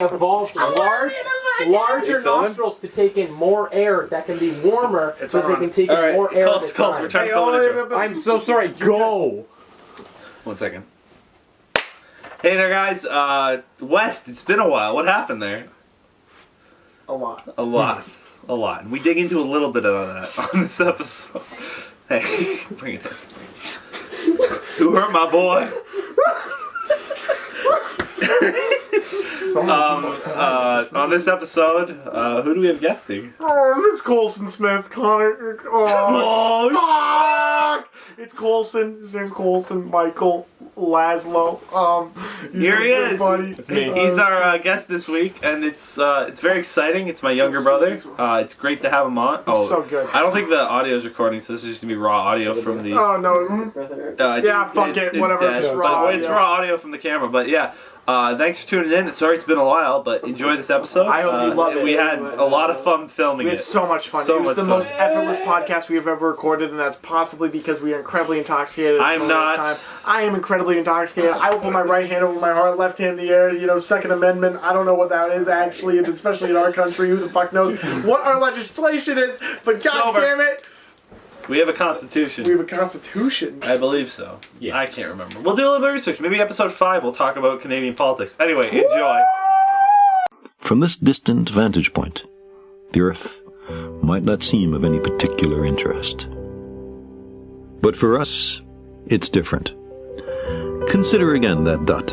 evolved larger nostrils to take in more air that can be warmer, so they can take in more air at a time. We're trying to film an intro. I'm so sorry. Go. 1 second. Hey there, guys. West, it's been a while. What happened there? A lot. A lot. We dig into a little bit of that on this episode. Hey, bring it in. Who hurt my boy? On this episode, who do we have guesting? It's Colson Smith, Connor. Fuck! It's Colson. His name's Colson Michael Laszlo. Here he is. Buddy. It's me. He's our guest this week, and it's very exciting. It's my younger brother. It's great to have him on. Oh, so good. I don't think the audio is recording, so this is just gonna be raw audio from the. Oh no. Fuck it. Whatever. It's raw audio from the camera, but yeah. Thanks for tuning in. Sorry it's been a while, but enjoy this episode. I hope you love it. We had a lot of fun filming it. We had so much fun. It was the most effortless podcast we have ever recorded, and that's possibly because we are incredibly intoxicated. I'm not. I am incredibly intoxicated. I will put my right hand over my heart, left hand in the air. You know, Second Amendment. I don't know what that is actually, and especially in our country. Who the fuck knows what our legislation is? But god damn it. We have a constitution. We have a constitution. I believe so. Yes. I can't remember. We'll do a little bit of research. Maybe episode 5 we'll talk about Canadian politics. Anyway, enjoy. From this distant vantage point, the Earth might not seem of any particular interest. But for us, it's different. Consider again that dot.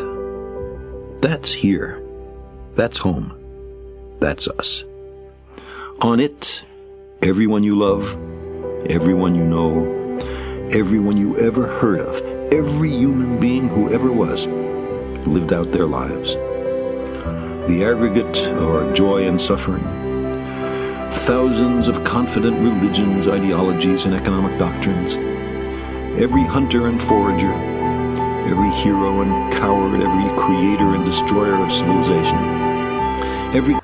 That's here. That's home. That's us. On it, everyone you love, everyone you know, everyone you ever heard of, every human being who ever was, lived out their lives. The aggregate of our joy and suffering, thousands of confident religions, ideologies, and economic doctrines, every hunter and forager, every hero and coward, every creator and destroyer of civilization, every...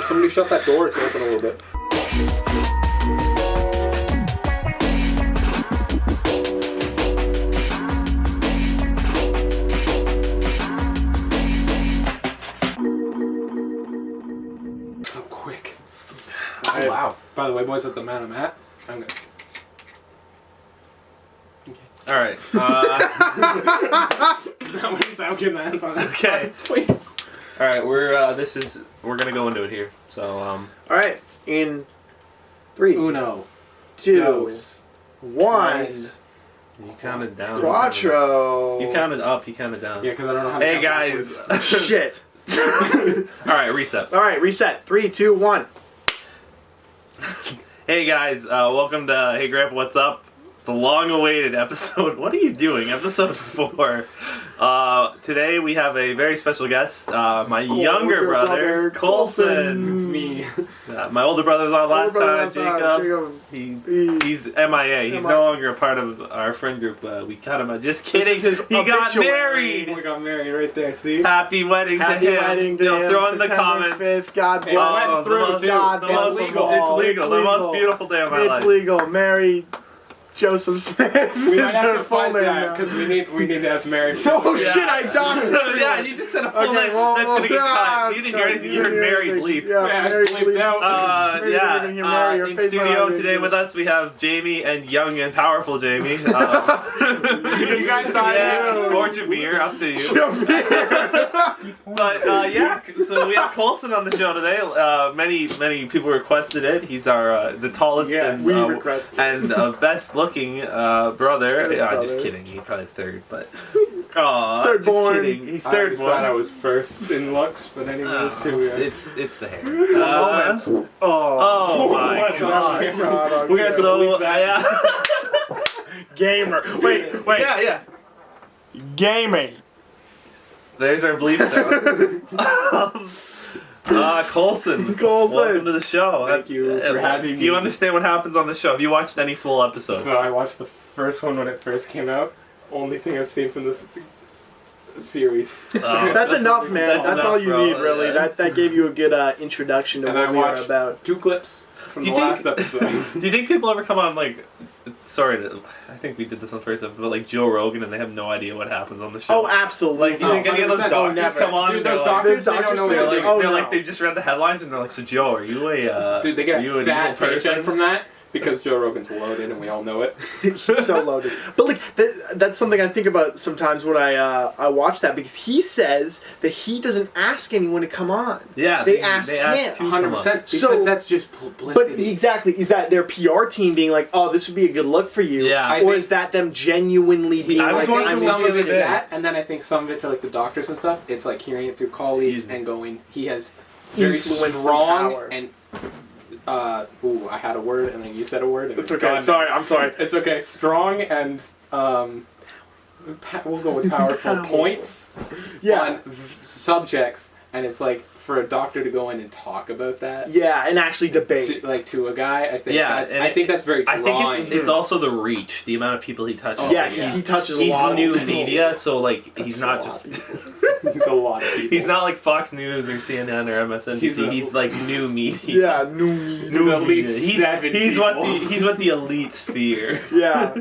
Somebody shut that door. It's open a little bit. So quick. Oh, wow. By the way, boys, at the man I'm at, I'm good. Alright. I'll get my hands on that. Okay. Please. Alright, we're gonna go into it here. So, Alright, in 3, Uno. 2, Dos. 1. you counted down. Quattro. You counted up, you counted down. Yeah, because I don't know how to Hey count guys. backwards. Shit. Alright, reset. Alright, reset. 3, 2, 1. Hey guys, welcome to Hey Grandpa, What's Up? The long-awaited episode. What are you doing? Episode 4. Today we have a very special guest, my younger brother, Colson. It's me. My older brother was on last time, Jacob. He's MIA. He's no longer a part of our friend group. We cut him out. Just kidding. He got married. We got married right there, see? Happy wedding to him. Happy wedding to him. Throw in the September comments. 5th. God bless. I went through, too. God bless It's legal. It's legal. The most beautiful day of my life. It's legal. Mary Joseph Smith. We might have to full find name that now. because we need to ask Mary. Oh shit! I doxed her. Yeah, you just said a full Okay, name. well, That's gonna get cut. You it's didn't hear anything. You heard Mary bleep. Yeah, it's Mary bleeped bleeped out. Maybe we're gonna hear Mary, her In face studio behind today me. with us we have Jamie and young and powerful Jamie. You guys decide who. Or Jameer, up to you. But yeah, so we have Colson on the show today. Many people requested it. He's our the tallest and best looking brother. Just kidding. He's probably third, but third just born. kidding. He's I third always born. thought I was first in looks, but anyways, here we are. It's the hair. Oh my God! We're gonna So Gamer. Wait. yeah. Gaming. There's our bleep sound. Colson. Welcome to the show. Thank you for having me. Do you understand what happens on the show? Have you watched any full episodes? So I watched the first one when it first came out. Only thing I've seen from this series. That's enough, man. That's all you bro. need, really. That gave you a good introduction to And what I we are watched about. 2 clips from the last episode. Do you think people ever come on like I think we did this on the first episode, but like Joe Rogan, and they have no idea what happens on the show. Oh, absolutely. Like, do you think any of those doctors come on? Dude, and those they're doctors, like, they don't know they're what like, they're they just read the headlines, and they're like, so Joe, are you a Dude, they get a fat person paycheck from that because Joe Rogan's loaded, and we all know it. He's so loaded. But like that's something I think about sometimes when I watch that, because he says that he doesn't ask anyone to come on. Yeah, they ask him. 100%. Because So- that's just publicity. But exactly, is that their PR team being like, "Oh, this would be a good look for you," Yeah. or is that them genuinely being I like, was I going think to "I'm some of it's interested"? that, and then I think some of it for like the doctors and stuff, it's like hearing it through colleagues and going, he has very Influence and strong power. and I had a word and then you said a word and It's it's okay. gone. Sorry, I'm sorry. It's okay. Strong and we'll go with powerful Power. points Yeah, on subjects, and it's like for a doctor to go in and talk about that. yeah, and actually debate. To a guy, I think Yeah, that's, and I think that's very I drawing. think it's also the reach, the amount of people he touches. Oh, Yeah, because he touches a He's lot new of people. media, so like he's not a lot just. He's a lot of people. He's not like Fox News or CNN or MSNBC. He's like new media. Yeah, new. He's at least He's 7 he's what people. he's what the elites fear. Yeah.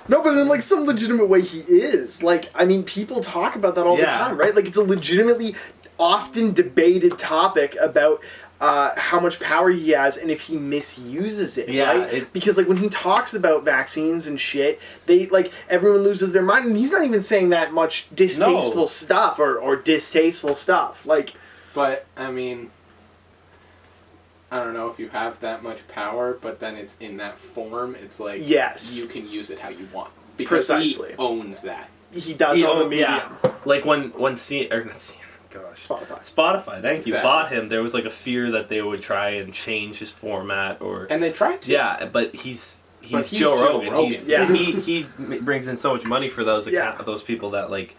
No, but in like some legitimate way he is. Like, I mean, people talk about that all the Yeah. time, right? Like, it's a legitimately often debated topic about how much power he has and if he misuses it, Yeah, right? Because like when he talks about vaccines and shit, they like everyone loses their mind, and he's not even saying that much distasteful stuff or distasteful stuff. Like, But I mean, I don't know if you have that much power, but then it's in that form. It's like yes, you can use it how you want because Precisely. he owns that. he does own the medium. Yeah, like when gosh, Spotify, thank you, Exactly. bought him. There was like a fear that they would try and change his format or And they tried to. yeah, but he's But he's Joe Joe Rogan. Rogan. He's, Yeah. he brings in so much money for those Yeah. those people that like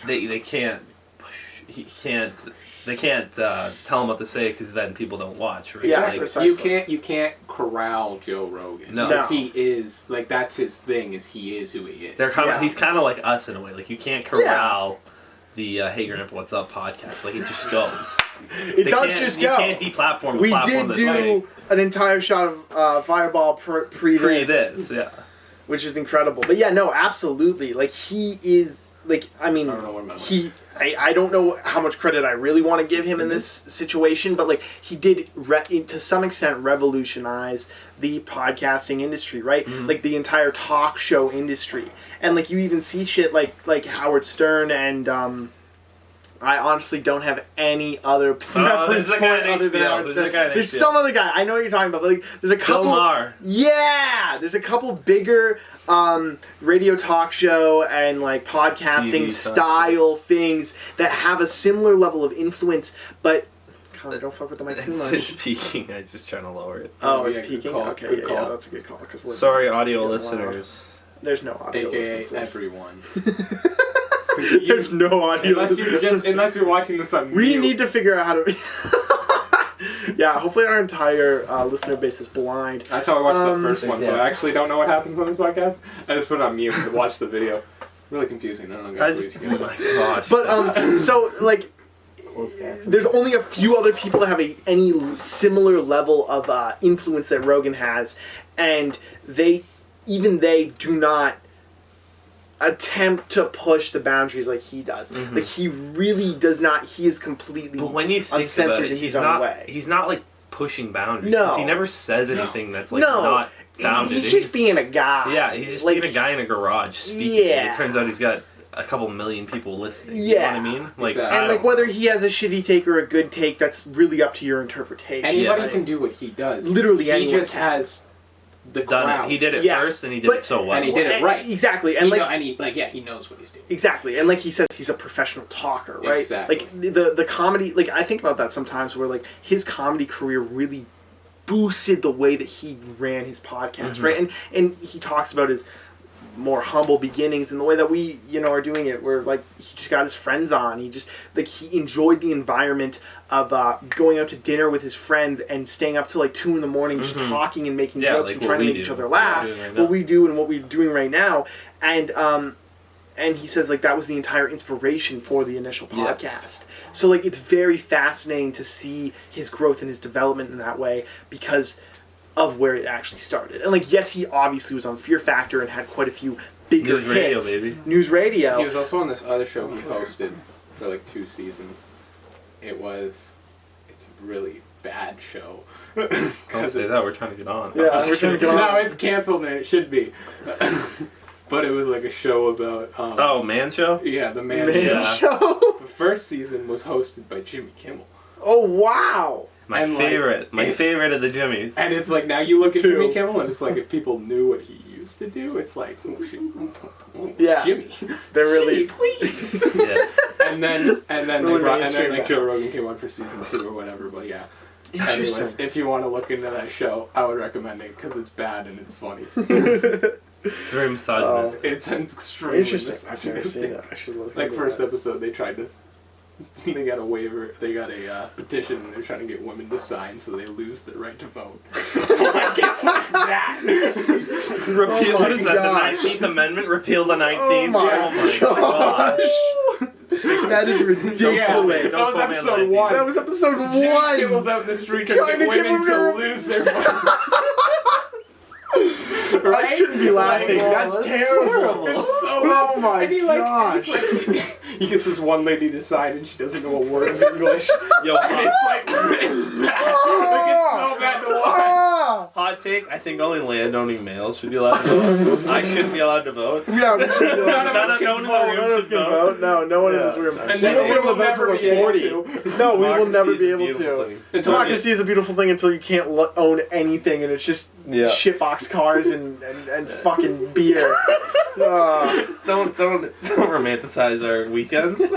they can't push. They can't tell him what to say because then people don't watch. Right? Yeah, Like, precisely. You can't corral Joe Rogan. No. Because he is like that's his thing. Is he is who he is. they're kind of Yeah. he's kind of like us in a way. Like you can't corral the Hey Grandpa What's Up podcast. Like it just goes. It does just go. You can't deplatform a We platform did that's do like an entire shot of Fireball pre this. Yeah. which is incredible. But yeah, no, absolutely. Like he is like I mean I don't know what my I don't know how much credit I really want to give him in this situation, but like he did to some extent revolutionize the podcasting industry, right? Like the entire talk show industry, and like you even see shit like Howard Stern and I honestly don't have any other reference there's a point guy in other than HBO. Howard There's Stern. a guy in There's HBO. some other guy. I know what you're talking about. But like, there's a couple. Bill Maher. Yeah, there's a couple bigger radio talk show and like podcasting TV talk style things that have a similar level of influence, but Connor, don't fuck with the mic too It's much. peaking. I'm just trying to lower it. Oh, it's yeah, good peaking. call, Okay, good yeah, call. that's a good call. Cause we're Sorry, audio getting listeners. There's no audio AKA listeners. everyone. There's no audio. unless you're watching this on We mute. need to figure out how to. Yeah, hopefully our entire listener base is blind. That's how I watched the first one, so yeah. I actually don't know what happens on this podcast. I just put it on mute to watch the video. Really confusing. I don't know. Oh my gosh. But so like, there's only a few other people that have any similar level of influence that Rogan has, and they do not attempt to push the boundaries like he does. Like he really does not. He is completely But when you think uncensored about it, in he's his own not. way. He's not like pushing boundaries. No. 'Cause he never says anything that's like No. not founded. He's just being a guy. Yeah, he's just like, being a guy in a garage speaking. Yeah. And it turns out he's got a couple million people listening. Yeah. You know what I mean? Like, Exactly. And I like don't- whether he has a shitty take or a good take, that's really up to your interpretation. Anybody Yeah. can do what he does. Literally he anyone just can. has the done crowd. it. He did it Yeah. first, and he did But- it so well. and he did it right. Exactly, and He like know, and he knows what he's doing. exactly, and like he says, he's a professional talker, right? Exactly. Like the comedy, like I think about that sometimes, where like his comedy career really boosted the way that he ran his podcast, right? And he talks about his more humble beginnings and the way that we are doing it, where like he just got his friends on, he just like he enjoyed the environment of going out to dinner with his friends and staying up till like 2 a.m. just talking and making Yeah, jokes like and what trying to we make each do. other What we're laugh, doing right what now. we do and what we're doing right now, and he says like that was the entire inspiration for the initial Yeah. podcast. So like it's very fascinating to see his growth and his development in that way, because of where it actually started. And like, yes, he obviously was on Fear Factor and had quite a few bigger News radio, hits. baby. News radio. He was also on this other show he hosted for like 2 seasons. It's a really bad show. Don't say that, we're trying to get on. Yeah, we're trying to get on. No, it's canceled and it should be. But it was like a show about... Man Show? Yeah, the Man Show. The first season was hosted by Jimmy Kimmel. Oh, wow. My favorite of the Jimmys. And it's like, now you look at Jimmy Kimmel and it's like, if people knew what he used to do, it's like, oh shit, Yeah. Jimmy. They're really... Jimmy, please. Yeah. And then mainstream Joe Rogan came on for season 2 or whatever, but yeah. Anyways, Interesting. if you want to look into that show, I would recommend it because it's bad and it's funny. Very misogynistic. It's extremely Interesting. I've never seen it. I should look Like into first that. episode, they tried to. They got a waiver. They got a petition, and they're trying to get women to sign so they lose their right to vote. Like, it's like that. Repeal, what is that? gosh. The 19th Amendment? Repeal the 19th? Oh my gosh. That is ridiculous. Yeah, that Don't was put me on episode 19. 1. That was episode 1. Jimmy Kimmel's out in the street trying to get women to lose their vote. Right? I shouldn't be laughing. Like, That's terrible. It's so Oh my and gosh. he gets this one lady to sign and she doesn't know a word of English. Yo, And it's like, it's bad. Like, it's so bad to watch. hot take, I think only landowning males should be allowed to vote. I shouldn't be allowed to vote. Yeah, we should be None of us no can one in the vote. room None of us should can vote. vote. No, no one in Yeah. this room. And we then won't be we able to will vote never till be we're able 40. to. No, we will never be able Democracy is a beautiful to. thing. Democracy is a beautiful thing until you can't own anything and it's just Yeah. shitbox cars and fucking beer. Don't romanticize our weekends. That's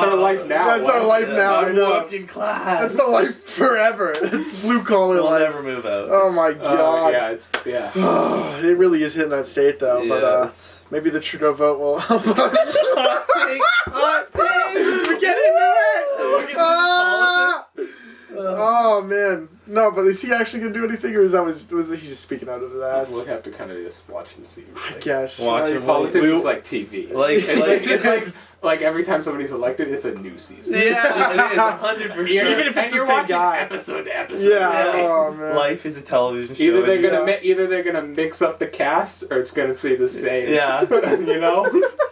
our life now. That's our life now. I I'm know. working class. That's the life forever. That's blue collar We'll life. never move out. Oh my god. Yeah. It really is hitting that state though. Yeah, But it's- maybe the Trudeau vote will help us. Hot take. Hot take. We're getting into it. We're getting into Ah! politics. Oh man, no! But is he actually gonna do anything, or was he just speaking out of his ass? We'll have to kind of just watch and see. I guess. Watch Like, him. Politics We- is like TV. It's like every time somebody's elected, it's a new season. yeah, it is 100%. Even if it's and the you're same watching guy. episode to episode. Yeah. Oh man. Life is a television show. Either they're and gonna Yeah. either they're gonna mix up the cast or it's gonna be the same. Yeah. You know.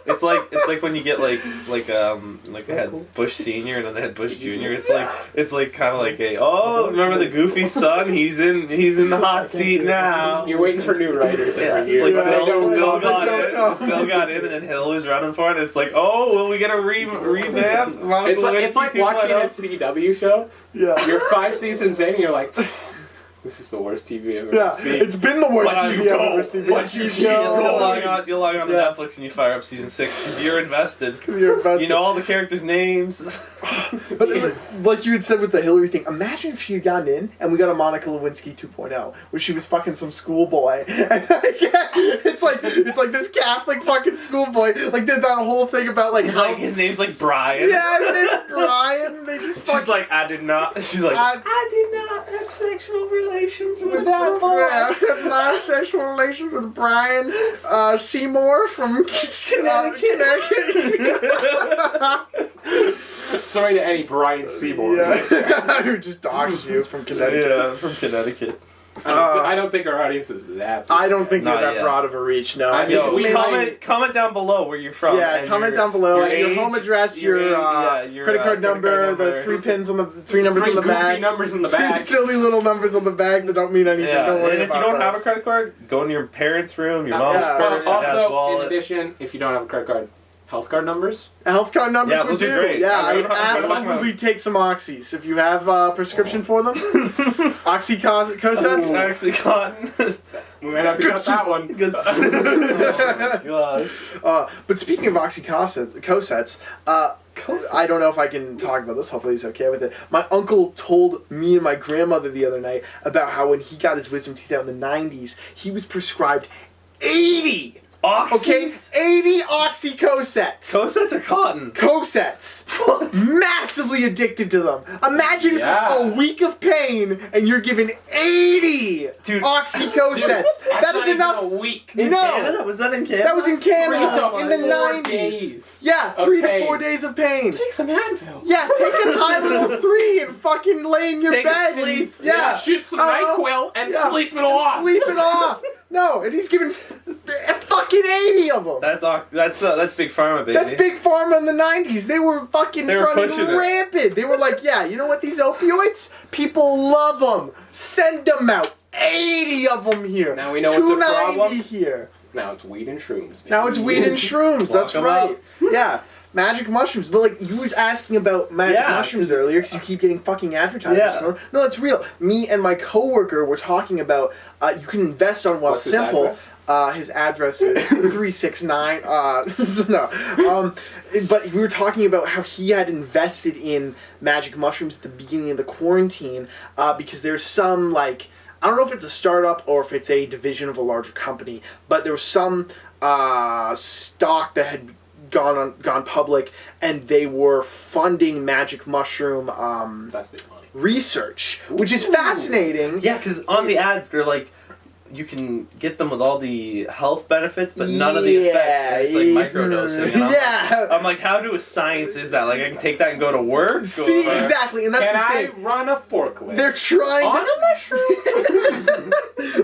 It's like when you get like they had Bush Senior and then they had Bush Junior. It's like kind of like remember the goofy son? He's in the hot seat now. You're waiting for new writers Yeah, every year. like Yeah, Bill, don't Bill come, got don't in. come. Bill got in, and then Hill was running for it. And it's like, oh, will we get a revamp? It's like watching a CW show. Yeah. You're 5 seasons in, and you're like, this is the worst TV I've ever Yeah. seen. It's been the worst But you TV I've go. ever seen. But you keep You'll going. log on to Yeah. Netflix and you fire up season 6. You're invested. You're invested. You know all the characters' names. But like you had said with the Hillary thing, imagine if she had gotten in and we got a Monica Lewinsky 2.0, where she was fucking some schoolboy. And it's like this Catholic fucking schoolboy like did that whole thing about like how His name's like Brian. yeah, his name's Brian. They just She's like, I did not. She's like, I did not have sexual relations with that boy. Not sexual relations with Brian Seymour from Connecticut. Sorry to any Brian Seymour. Yeah. Who just doxed you from Connecticut. Yeah, from Connecticut. I don't think our audience is that. I don't think Not you're that yet. broad of a reach, no. I I think know. it's We mainly- comment down below where you're from. Yeah, and comment down below. Your age, home address, your your, age, your, credit card credit card number, the number. 3 pins on the 3 numbers 3 on the goofy bag. numbers in the 3 bag. silly little numbers on the bag that don't mean anything. Yeah, Don't worry and if you about don't have a those. credit card, go in your parents' room, your mom's Yeah. purse, your dad's Also, in wallet. addition, if you don't have a credit card, health card numbers. Health card numbers Yeah, would those do. are great. Yeah, I I would don't have a credit absolutely take some oxys if you have a prescription for them. Oxy Cosets. Actually, Cotton. We might have to cut that one. Good. Oh my god. But speaking of Cosets, I don't know if I can talk about this. Hopefully he's okay with it. My uncle told me and my grandmother the other night about how when he got his wisdom teeth out in the 90s, he was prescribed 80 Okay, 80 oxycosets. Cosets or cotton? Cosets. Massively addicted to them. Imagine a week of pain and you're given 80 oxycosets. That is enough. A week. In Canada? Was that in Canada? That was in Canada in the 4 90s. days Yeah, 3 to 4 days of pain. Take some Advil. Yeah, take a Tylenol 3 and fucking lay in your Take a bed. sleep. Yeah. Shoot some NyQuil and sleep it off. Sleep it off. No, and he's given fucking 80 of them. That's Big Pharma, baby. That's Big Pharma in the 90s. They were fucking running rampant. They were like, yeah, you know what, these opioids? People love them. Send them out. 80 of them here. Now we know what's a problem. 290 here. Now it's weed and shrooms. Baby. Now it's weed and shrooms. That's right. Yeah. Magic mushrooms, but like you were asking about magic mushrooms earlier because you keep getting fucking advertisements for them. No, that's real. Me and my coworker were talking about you can invest on what's simple. His address is 369. But we were talking about how he had invested in magic mushrooms at the beginning of the quarantine because there's some like I don't know if it's a startup or if it's a division of a larger company, but there was some stock that had gone public, and they were funding magic mushroom That's big money. research, which is fascinating. Yeah, because on the ads they're like, you can get them with all the health benefits, but none of the effects. And it's like microdosing. And I'm like, how do a science is that? Like, I can take that and go to work? See, exactly, and that's Can the I thing. run a forklift? They're trying on a mushroom.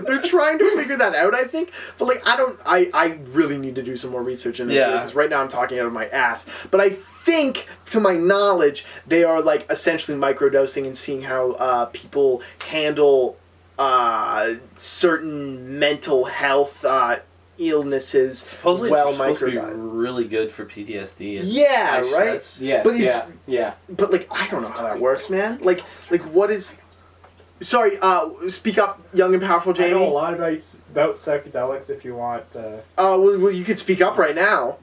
They're trying to figure that out, I think. But like, I really need to do some more research into it because right now I'm talking out of my ass. But I think, to my knowledge, they are like essentially microdosing and seeing how people handle certain mental health illnesses. Supposedly well, it's supposed to be really good for PTSD. And right? Yeah, but But like, I don't know how that works, man. Like what is? Sorry, speak up, young and powerful Jamie. I know a lot about psychedelics. If you want. Well, you could speak up right now.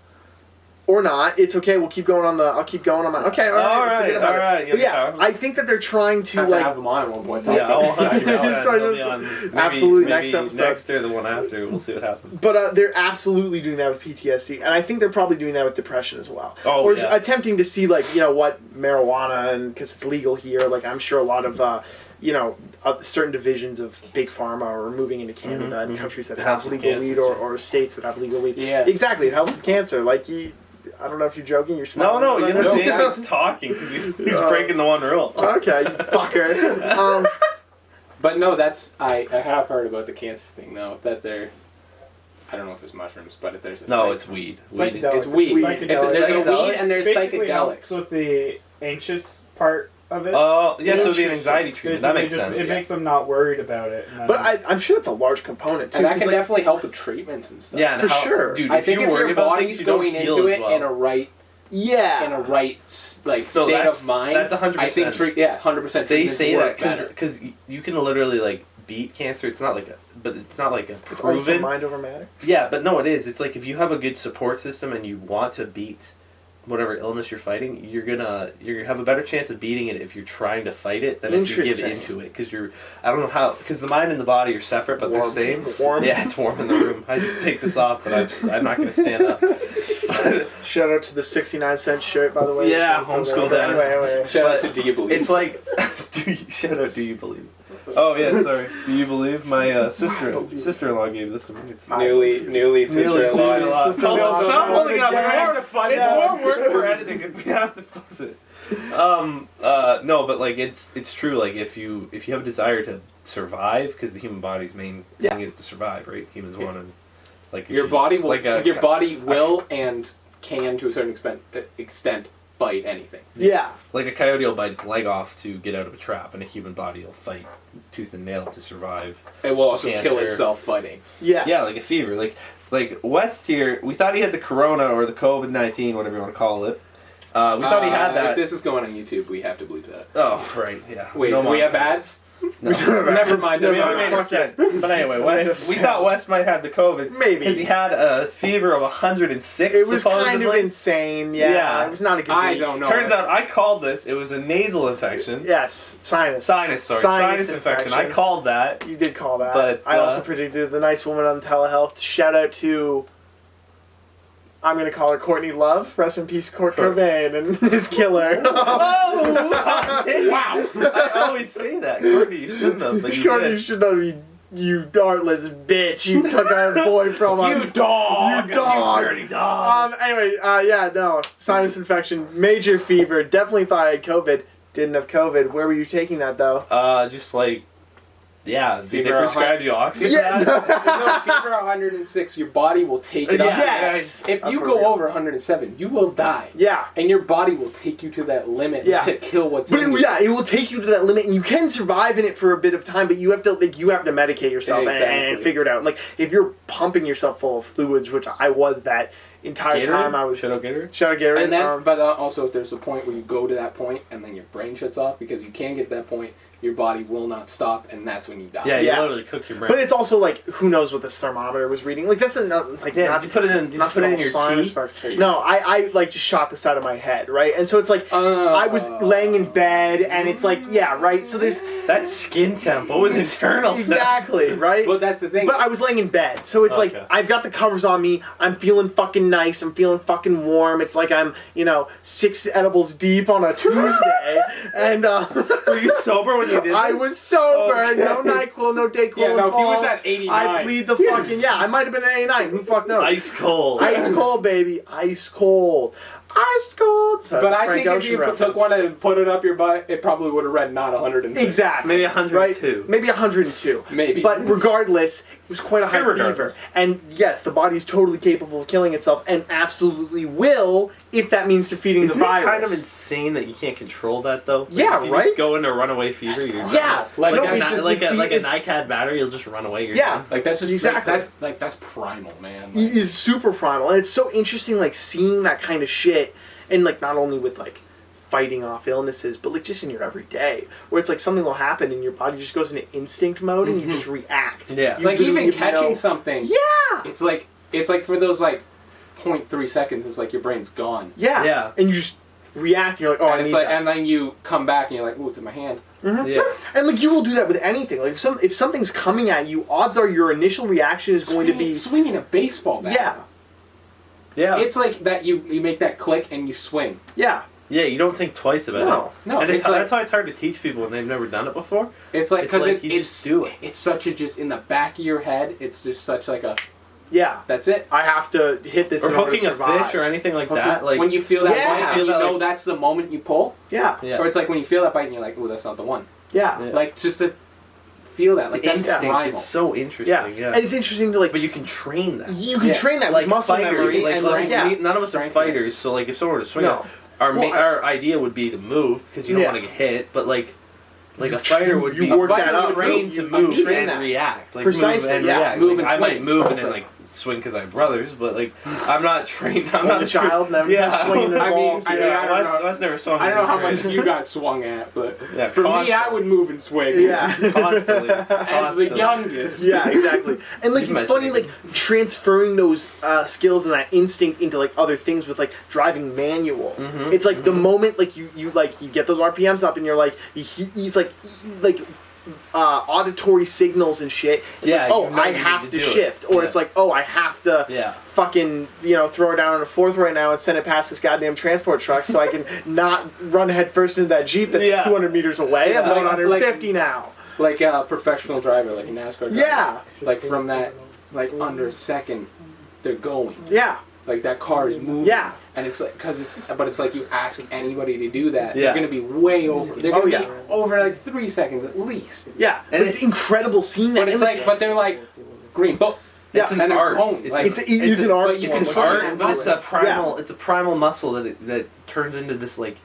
Or not. It's okay. We'll keep going on the. I'll keep going on my. Okay. All right. Forget about it. But yeah, I think that they're trying to have like. To have them on at one point. Absolutely. Next episode. Next or the one after. We'll see what happens. But they're absolutely doing that with PTSD, and I think they're probably doing that with depression as well. Or attempting to see like what marijuana and because it's legal here. Like I'm sure a lot of. Certain divisions of Big Pharma are moving into Canada and countries that have legal weed or states that have legal weed. Yeah. Exactly. It helps with cancer. Like, I don't know if you're joking. You're smiling. No, Jamie's talking because he's breaking the one rule. Okay, you fucker. But no, I have heard about the cancer thing, though, that they're... I don't know if it's mushrooms, but if there's a... No, it's weed. It's weed. There's a weed and there's basically psychedelics. Helps with the anxious part of it. Oh, yeah, so the anxiety treatment. That makes sense. It makes them not worried about it. But I'm sure it's a large component, too. And that can definitely help with treatments and stuff. Yeah, for sure. Dude, I think if your body's going into it in a right... Yeah. In a right state of mind. That's 100%. I think 100%. They say that because you can literally like beat cancer. It's not like a proven. It's also mind over matter. Yeah, but no, it is. It's like if you have a good support system and you want to beat whatever illness you're fighting, you're gonna have a better chance of beating it if you're trying to fight it than if you give into it. Because I don't know how. Because the mind and the body are separate, but they're same. Warm. Yeah, it's warm in the room. I take this off, but I'm not gonna stand up. Shout out to the 69-cent shirt, by the way. Yeah, homeschool dad. Anyway. Shout out to Do You Believe? It's like, shout out Do You Believe? Oh yeah, sorry. Do you believe my sister-in-law gave this to me? It's newly sister-in-law. Stop holding it up. It's more work for editing if we have to fuzz it. No, but like it's true. Like if you have a desire to survive, because the human body's main thing is to survive, right? Humans want to like your body will and can to a certain extent fight anything. Yeah. Like a coyote will bite its leg off to get out of a trap, and a human body will fight tooth and nail to survive. It will also kill itself fighting. Yes. Yeah, like a fever. Like West here, we thought he had the corona or the COVID-19, whatever you want to call it. We thought he had that. If this is going on YouTube, we have to believe that. Oh, right, yeah. Wait, do we have ads? No. Never mind. But anyway, we thought West might have the COVID. Maybe. Because he had a fever of 106, It was supposedly. kind of insane, yeah. It was not a good I week. don't know. Turns out I called this. It was a nasal infection. Yes, sinus Infection. I called that. You did call that. But I also predicted the nice woman on telehealth. Shout out to I'm gonna call her Courtney Love. Rest in peace, Kurt Cobain and his killer. Oh, wow! I always say that, Courtney. You shouldn't have. But Courtney, you should not be. You dartless bitch! You took our boy from us. You dog! You dog! You dirty dog! Anyway, yeah, no. Sinus infection, major fever. Definitely thought I had COVID. Didn't have COVID. Where were you taking that though? Just like, yeah, did they Fever prescribe you oxygen? Yeah. No, fever 106, your body will take it up. Yes. If That's you where go we're over 107, you will die. Yeah. And your body will take you to that limit to kill what's in you. Yeah, it will take you to that limit, and you can survive in it for a bit of time, but you have to medicate yourself and figure it out. Like if you're pumping yourself full of fluids, which I was that entire time. I was Shadow Gatorade. Shadow Gatorade. And then, but also, if there's a point where you go to that point, and then your brain shuts off because you can't get to that point, your body will not stop, and that's when you die. Yeah, you literally cook your brain. But it's also like, who knows what this thermometer was reading? Like that's not like yeah. not Did you put it in? Did you put it in your tea? No, I like just shot this out of my head, right? And so it's like I was laying in bed, and it's like right. So there's that's skin temp. What was internal? Exactly right. But that's the thing. But I was laying in bed, so it's like I've got the covers on me. I'm feeling fucking nice. I'm feeling fucking warm. It's like I'm 6 edibles deep on a Tuesday, and were you sober when you did this? I was sober. No NyQuil, no Dayquil. Yeah, no, if he was involved. at 89. I plead the fucking I might have been at 89. Who fuck knows? Ice cold. Ice cold, baby. Ice cold. Ice cold. So but that's a I Frank think if Ocean you reference. took one and put it up your butt, it probably would have read not 106. Exactly. Maybe 102. Right? Maybe 102. Maybe. But regardless, it was quite a high fever. And yes, the body's totally capable of killing itself, and absolutely will if that means defeating the virus. Isn't it kind of insane that you can't control that though? Like, Yeah, if you right? Just go into runaway fever. You're Yeah, like no, a it's just- like a NICAD battery, you'll just run away. You're Yeah. done. Like that's just Exactly. that's primal, man. It is super primal, and it's so interesting, like seeing that kind of shit, and like not only with like fighting off illnesses, but like just in your everyday, where it's like something will happen and your body just goes into instinct mode and you just react. Yeah. You Like literally even have catching something. Yeah. It's like for those like 0.3 seconds, it's like your brain's gone. Yeah. Yeah. And you just react. You're like, oh, And I it's need like, that. and then you come back and you're like, ooh, it's in my hand. Yeah. And like you will do that with anything. Like if something's coming at you, odds are your initial reaction is going to be swinging a baseball bat. yeah, Yeah. It's like that you make that click and you swing. yeah. Yeah, you don't think twice about No. it. No, and it's like- that's why it's hard to teach people when they've never done it before. It's like It's because like you just do it. It's such a just in the back of your head. It's just such like a Yeah. that's it. I have to hit this Or in order to hooking a survive. fish or anything like that. Like when you feel that Yeah. bite, Feel and you that, know like- that's the moment you pull. Yeah. yeah. Or it's like when you feel that bite and you're like, ooh, that's not the one. Yeah. Yeah. Like just to feel that, like the that's instinct, primal. it's so interesting. Yeah. Yeah. And it's interesting to like But you can train that. you can Yeah. train that Like with muscle fighters, memory like, and like, like yeah. none of us are Strength, fighters, so like if someone were to swing No. it, our Well, our idea would be to move because you don't Yeah. want to get hit, but like You a fighter would you be work a that fighter up. trained You to move train and that. react. Like Precisely, move and yeah. react. Move Like, and I might swing. move and Also. then like swing because I have brothers, but like I'm not trained. I'm Well, not the child never swinging the I mean, ball. I don't know. Wes never saw me. I don't know how trained. much you got swung at, but Yeah, for me, I constantly. would move and swing. Yeah. Constantly. As the Constantly. youngest. Yeah, exactly. And like You've it's funny, mentioned like transferring those skills and that instinct into like other things with like driving manual. It's like the moment like you get those RPMs up and you're like he's like auditory signals and shit. It's Yeah, like, oh, you know I you need have to to do it. shift, or Yeah. it's like, oh, I have to Yeah. fucking throw it down on a fourth right now and send it past this goddamn transport truck so I can not run headfirst into that Jeep that's Yeah. 200 meters away. Yeah, I'm going like- 150 now. Like a professional driver, like a NASCAR driver. Yeah, Like from that, like under a second, they're going. yeah, Like that car is moving. Yeah. And it's like, but it's like you ask anybody to do that, Yeah. they're gonna be way over. They're gonna Oh, be yeah. over like 3 seconds at least. yeah. And But it's incredible seeing that. But it's And, like, but they're like green. But It's an and they're art. going. It's Like, it is an art but you form. can It's turn art, it But into it's a primal. It's a primal muscle that turns into this like.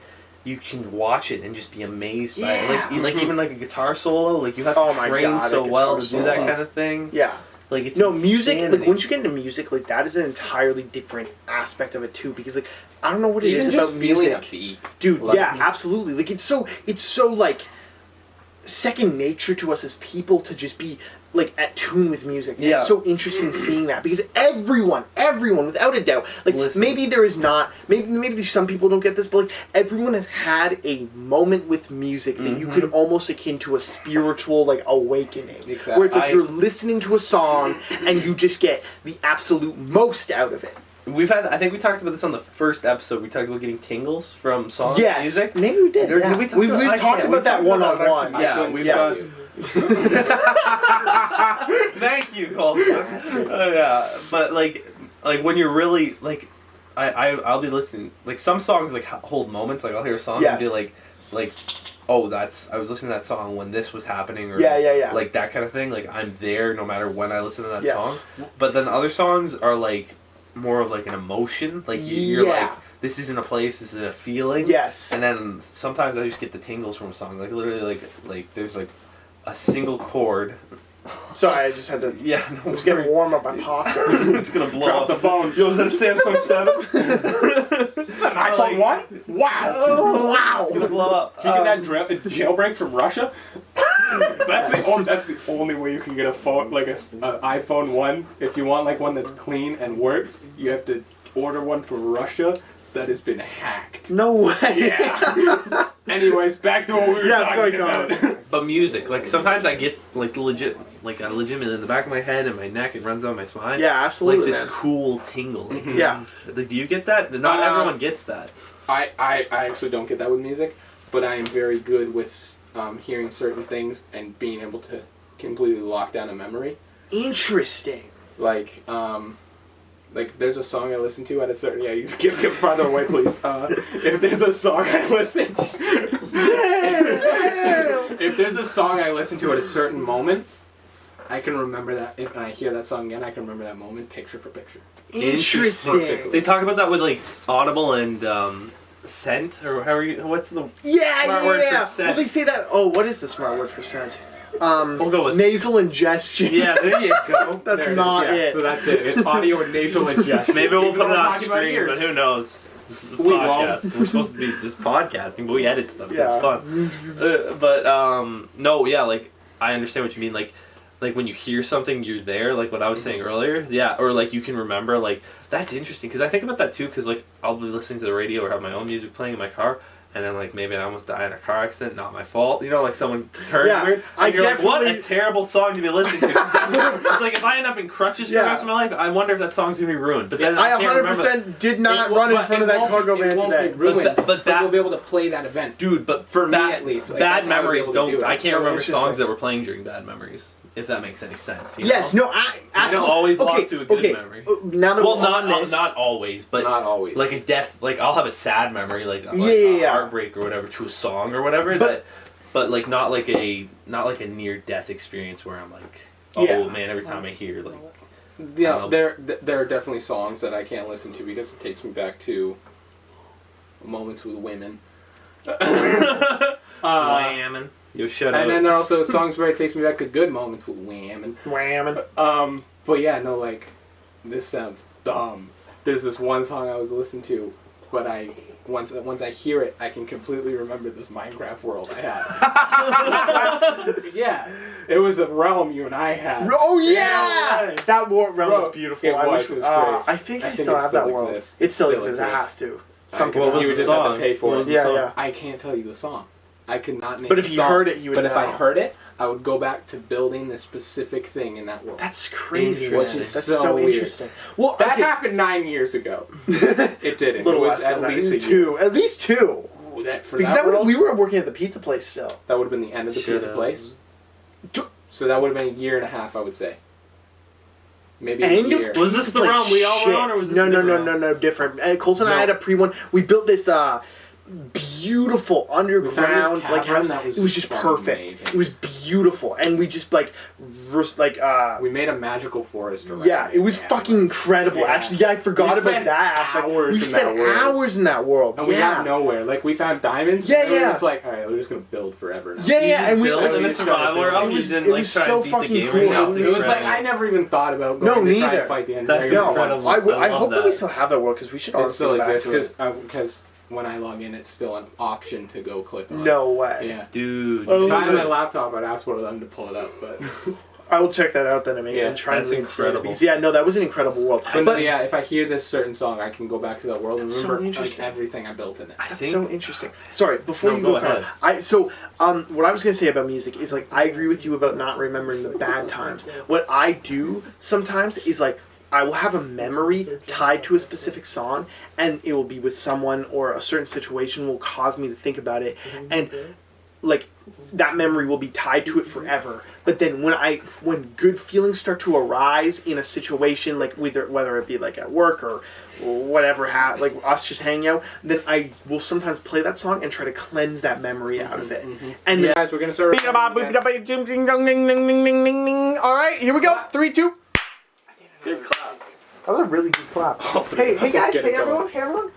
You can watch it and just be amazed by it. Yeah. Like even like a guitar solo, like you have Oh to my train God, a so well to guitar do that solo. kind of thing. Yeah. Like it's No, music, like insanity. once you get into music, like that is an entirely different aspect of it too, because like I don't know what it even is just about feeling music. a beat. Dude, Like- yeah, absolutely. Like it's so like second nature to us as people to just be like at tune with music. And Yeah. It's so interesting seeing that because everyone, without a doubt, like Listen. maybe there is not, maybe some people don't get this, but like everyone has had a moment with music that you could almost akin to a spiritual like awakening, Exactly. where it's like you're listening to a song and you just get the absolute most out of it. I think we talked about this on the first episode. We talked about getting tingles from songs and music. Maybe we did. Or Yeah. did we talk We've about, talked about that one-on-one. Yeah, we've got... Thank you, Cole. Yeah, but like when you're really like, I'll be listening. Like some songs like hold moments. Like I'll hear a song and be like, oh, I was listening to that song when this was happening, or like that kind of thing. Like I'm there no matter when I listen to that song. But then other songs are like more of like an emotion. Like you're like, this isn't a place, this is a feeling. Yes. And then sometimes I just get the tingles from a song. Like literally like there's like a single chord. Sorry, I just had to. Yeah, no, I was getting warm up my pocket. It's gonna blow Drop up the phone. Yo, is that a Samsung 7? It's an iPhone 1? Wow! Wow! It's gonna blow up. Can you get that jailbreak from Russia? That's the only way you can get a phone, like a iPhone 1. If you want like one that's clean and works, you have to order one from Russia that has been hacked. No way. Yeah. Anyways, back to what we were talking about. But music, like sometimes I get like like a legitimate in the back of my head and my neck, it runs down my spine. Yeah, absolutely. Like this cool tingle. Like, Yeah. Like, do you get that? Not everyone gets that. I actually don't get that with music, but I am very good with hearing certain things and being able to completely lock down a memory. Interesting. Like there's a song I listen to at a certain... Yeah, you give farther away, please. If there's a song I listen... If there's a song I listen to at a certain moment, I can remember that. If I hear that song again, I can remember that moment picture for picture. Interesting. They talk about that with like Audible and Scent, or however you... What's the smart word for scent? Well, they say that... Oh, what is the smart word for scent? We'll go with nasal ingestion. Yeah, there you go. That's there not it. it. So that's it. It's audio and nasal ingestion. Maybe we'll put it on talking about screen, ears. but who knows? This is a We podcast. won't. We're supposed to be just podcasting, but we edit stuff. Yeah. It's fun. But no, yeah, like I understand what you mean. Like when you hear something, you're there. Like what I was saying earlier. Yeah, or like you can remember. Like that's interesting because I think about that too. Because like I'll be listening to the radio or have my own music playing in my car. And then, like, maybe I almost died in a car accident, not my fault. You know, like, someone turned weird. And you're like, what a terrible song to be listening to. It's like, if I end up in crutches for the rest of my life, I wonder if that song's going to be ruined. But then I can't 100% did not run in front of that cargo van today. But we'll be able to play that event. Dude, but for me at least. Like, bad memories don't... I can't remember interesting. songs that were playing during bad memories. If that makes any sense. You Yes, know? no, I absolutely. Always lock to a good memory. Now that we're on this, not always, but not always. Like a death, like I'll have a sad memory, like a heartbreak or whatever to a song or whatever. But like not like a near death experience where I'm like, oh man, every time I hear like. Yeah, there are definitely songs that I can't listen to because it takes me back to moments with women. Whamming. Yo, shut up. And then there are also songs where it takes me back to good moments with whamming. But yeah, no, like, this sounds dumb. There's this one song I was listening to, but once I hear it, I can completely remember this Minecraft world I had. Yeah, it was a realm you and I had. Oh yeah, that realm was beautiful. It was great. I think I still have that world. It still exists. It has to. What was the song? Have to pay for it. Yeah. I can't tell you the song. I could not name. But if you heard it, you would know. But if I heard it, I would go back to building the specific thing in that world. That's crazy. Which is so interesting. Well, that happened 9 years ago. It didn't. Little it was less at than least that. Two. At least two. Ooh, We were working at the pizza place still. That would have been the end of the pizza place. So that would have been a year and a half, I would say. Maybe a year. Was this the realm we all were on, or was this No, different. Colson and I had a pre-one. We built this beautiful underground like house. It was just perfect. Amazing. It was beautiful, and we just we made a magical forest around it was fucking incredible. Actually, I forgot about that aspect. We spent hours in that world, and we got nowhere. Like we found diamonds. Yeah, and we were just like, all right, we're just gonna build forever now. And we built in the survival realm. It was so fucking cool. It was like I never even thought about going to try and fight the end. That's incredible. I hope that we still have that world because we should all still exist because. When I log in, it's still an option to go click on. No way. Yeah. Dude. If I had my laptop, I'd ask one of them to pull it up, but... I will check that out then and try and reinstate it. Because, that was an incredible world. But yeah, if I hear this certain song, I can go back to that world and remember everything I built in it. That's so interesting. Sorry, before you go ahead. What I was going to say about music is, like, I agree with you about not remembering the bad times. What I do sometimes is, like, I will have a memory tied to a specific song, and it will be with someone or a certain situation will cause me to think about it, and like that memory will be tied to it forever. But then when good feelings start to arise in a situation, like whether it be like at work or whatever, like us just hanging out, then I will sometimes play that song and try to cleanse that memory out of it. And then, guys, we're gonna start. all right, here we go. 3, 2. Good clap. That was a really good clap. Hey guys, hey everyone.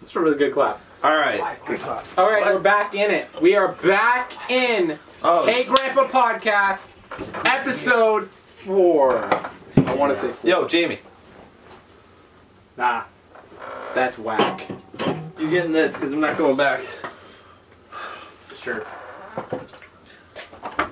That's a really good clap. All right. Good clap. All right, we're back in it. We are back in Hey Grandpa Podcast, episode 4. I want to say 4. Yo, Jamie. Nah, that's whack. You're getting this because I'm not going back. Sure.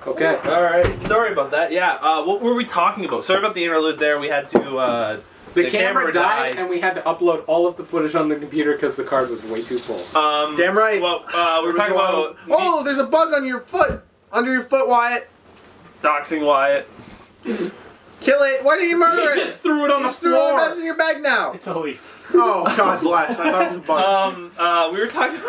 Okay. All right. Sorry about that. Yeah. What were we talking about? Sorry about the interlude there. We had to. The camera died, and we had to upload all of the footage on the computer because the card was way too full. Damn right. Well, we were talking about. Oh, there's a bug on your foot. Under your foot, Wyatt. Doxing Wyatt. Kill it. Why did you murder it? He just threw it on the Threw all the floor. beds in your bag now. It's a leaf. Oh, God bless. I thought it was a bug. We were talking.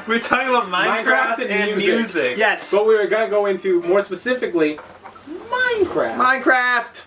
We were talking about Minecraft and music. Yes. But we were gonna go into more specifically Minecraft. Minecraft.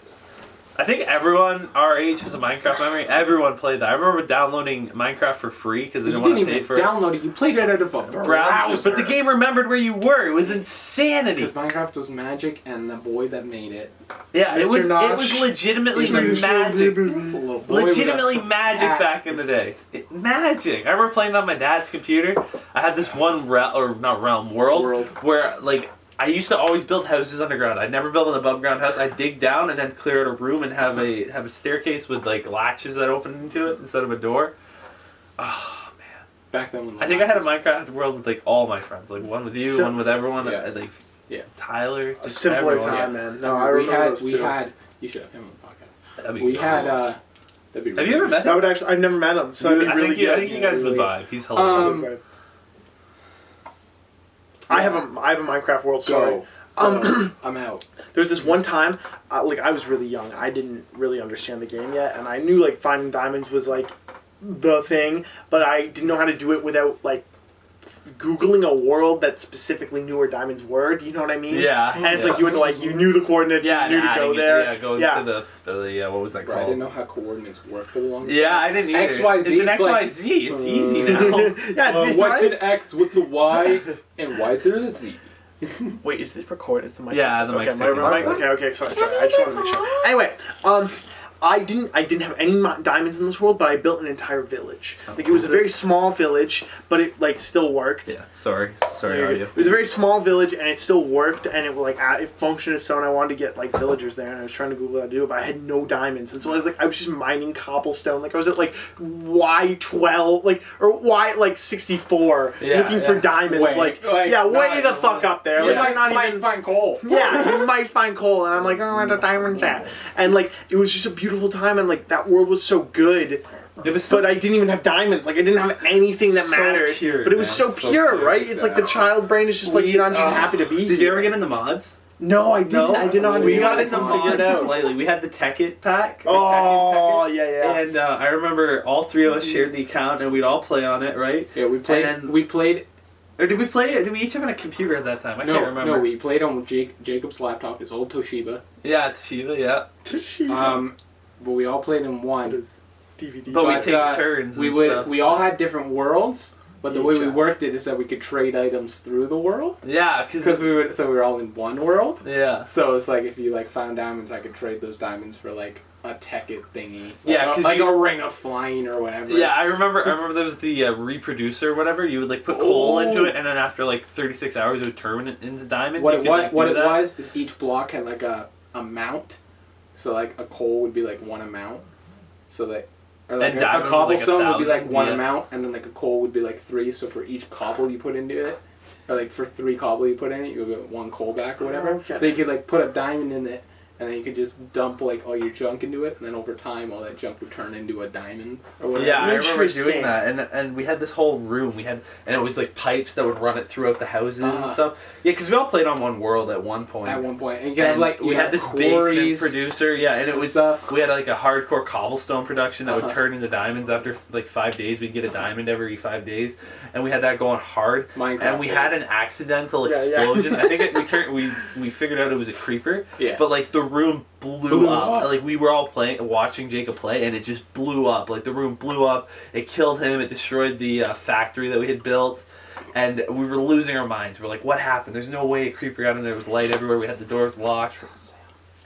I think everyone our age has a Minecraft memory. Everyone played that. I remember downloading Minecraft for free because I You didn't didn't want to pay even for it. download it. You played it out of a browser. But the game remembered where you were. It was insanity. Because Minecraft was magic, and the boy that made it. Yeah, it Mr. was. Notch. It was legitimately Mr. magic. Little boy with Legitimately a magic hat. back in the day. Magic. I remember playing on my dad's computer. I had this one world where like I used to always build houses underground. I'd never build an above ground house. I'd dig down and then clear out a room and have a staircase with like latches that open into it instead of a door. Oh man. Back then when I think I had a Minecraft world with like all my friends. Like one with you, one with everyone. Yeah. Like Yeah. Tyler. A just simpler everyone. time, man. No, I remember those we too. had. You should have him on the podcast. That'd be We cool. had. That'd be. Have you ever met That him? would actually. I've never met him, so that'd be I really think you, good. I think you guys would vibe. He's hilarious. I have a Minecraft world story. I'm out. There's this one time, like I was really young. I didn't really understand the game yet, and I knew like finding diamonds was like the thing, but I didn't know how to do it without like Googling a world that specifically knew where diamonds were. Do you know what I mean? Yeah. And it's like you had to like you knew the coordinates, Yeah, you knew to go there. Yeah, go to the what was that Right, I called? didn't know how coordinates work for the longest Yeah, time. I didn't either. XYZ, It's an it's like- XYZ. It's easy now. Yeah, it's What's right? an X with the Y and Y there's a Z? Wait, is it recorded? Is the mic? Yeah, the okay, mic's my picking mic. up. Okay. Sorry. I just wanted to make sure. Anyway, I didn't have any diamonds in this world, but I built an entire village. Like it was a very small village, but it like still worked. Yeah, sorry, It audio. was a very small village, and it still worked, and it like it functioned as so. And I wanted to get like villagers there, and I was trying to Google how to do it, but I had no diamonds, and so I was just mining cobblestone. Like I was at like Y12, like or Y like 64, looking for diamonds. Way the fuck up there. You Like might find coal. yeah, you might find coal, and I'm like, oh, where the diamonds at? And like, it was just a beautiful time, and like that world was so good. It was so, But I didn't even have diamonds. Like I didn't have anything that So mattered. pure, but it was man. so So pure, pure. right? It's like the child brain is just like I'm just happy to be here. Did you ever get into mods? No, I didn't. I didn't know how to We do got it. into I figured mods it out. slightly. We had the Tekkit pack. Oh, yeah. And I remember all three of us shared the account, and we'd all play on it, right? Yeah, we played. And then- We played. Or did we play it? Did we each have a computer at that time? I can't remember. No, we played on Jacob's laptop, his old Toshiba. Yeah, Toshiba, yeah. But we all played in one. DVD. But we take turns and stuff. We all had different worlds, but the way we VHS. worked it is that we could trade items through the world. Yeah, Because we were all in one world. Yeah. So it's like if you like found diamonds, I could trade those diamonds for like a Tekkit thingy. Yeah, 'cause like you- a ring of flying or whatever. Yeah, I remember there was the reproducer or whatever. You would like put coal into it, and then after like 36 hours, it would turn it into diamond. What You it could, like, what do it that. was is each block had like a amount. So like a coal would be like one amount. So that or like And a diamond was, like, cobblestone would be like 1,000, one yeah. amount, and then like a coal would be like 3. So for each cobble you put into it, or like for 3 cobble you put in it, you'll get 1 coal back or whatever. Okay. So you could like put a diamond in it, and then you could just dump like all your junk into it, and then over time all that junk would turn into a diamond or whatever. Yeah, I remember doing that, and we had this whole room. And it was like pipes that would run it throughout the houses and stuff. Yeah, because we all played on one world at one point. And you have, like, we had this basement producer. Yeah, and it was stuff. We had like a hardcore cobblestone production that would turn into diamonds after like 5 days. We'd get a diamond every 5 days, and we had that going hard. Minecraft and we had an accidental explosion. I think we figured out it was a creeper. Yeah. But like the room blew up. Like we were all watching Jacob play, and it just blew up. Like the room blew up. It killed him. It destroyed the factory that we had built. And we were losing our minds. We're like, what happened? There's no way a creeper got in there. There was light everywhere. We had the doors locked.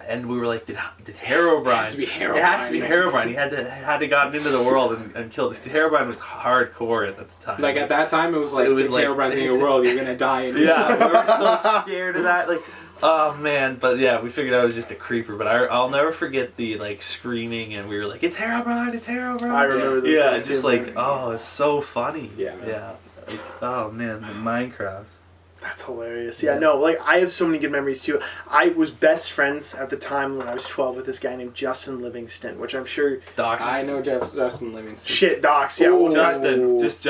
And we were like, did Herobrine? It has to be Herobrine. It has to be Herobrine. He had to gotten into the world and killed us. Because Herobrine was hardcore at the time. Like at that time, it was like Herobrine's in your world, you're gonna die. Yeah, we were so scared of that. Like, oh man, but yeah, we figured out it was just a creeper. But I'll never forget the like screaming, and we were like, it's Herobrine, it's Herobrine. I remember this. Yeah, it's just like, oh, it's so funny. Yeah, man. Yeah. Like, oh man, the Minecraft. That's hilarious. Yeah, no, like I have so many good memories too. I was best friends at the time when I was 12 with this guy named Justin Livingston, which I'm sure. Docs. I know Justin Livingston. Shit, Docs. Yeah, Ooh. Justin. Just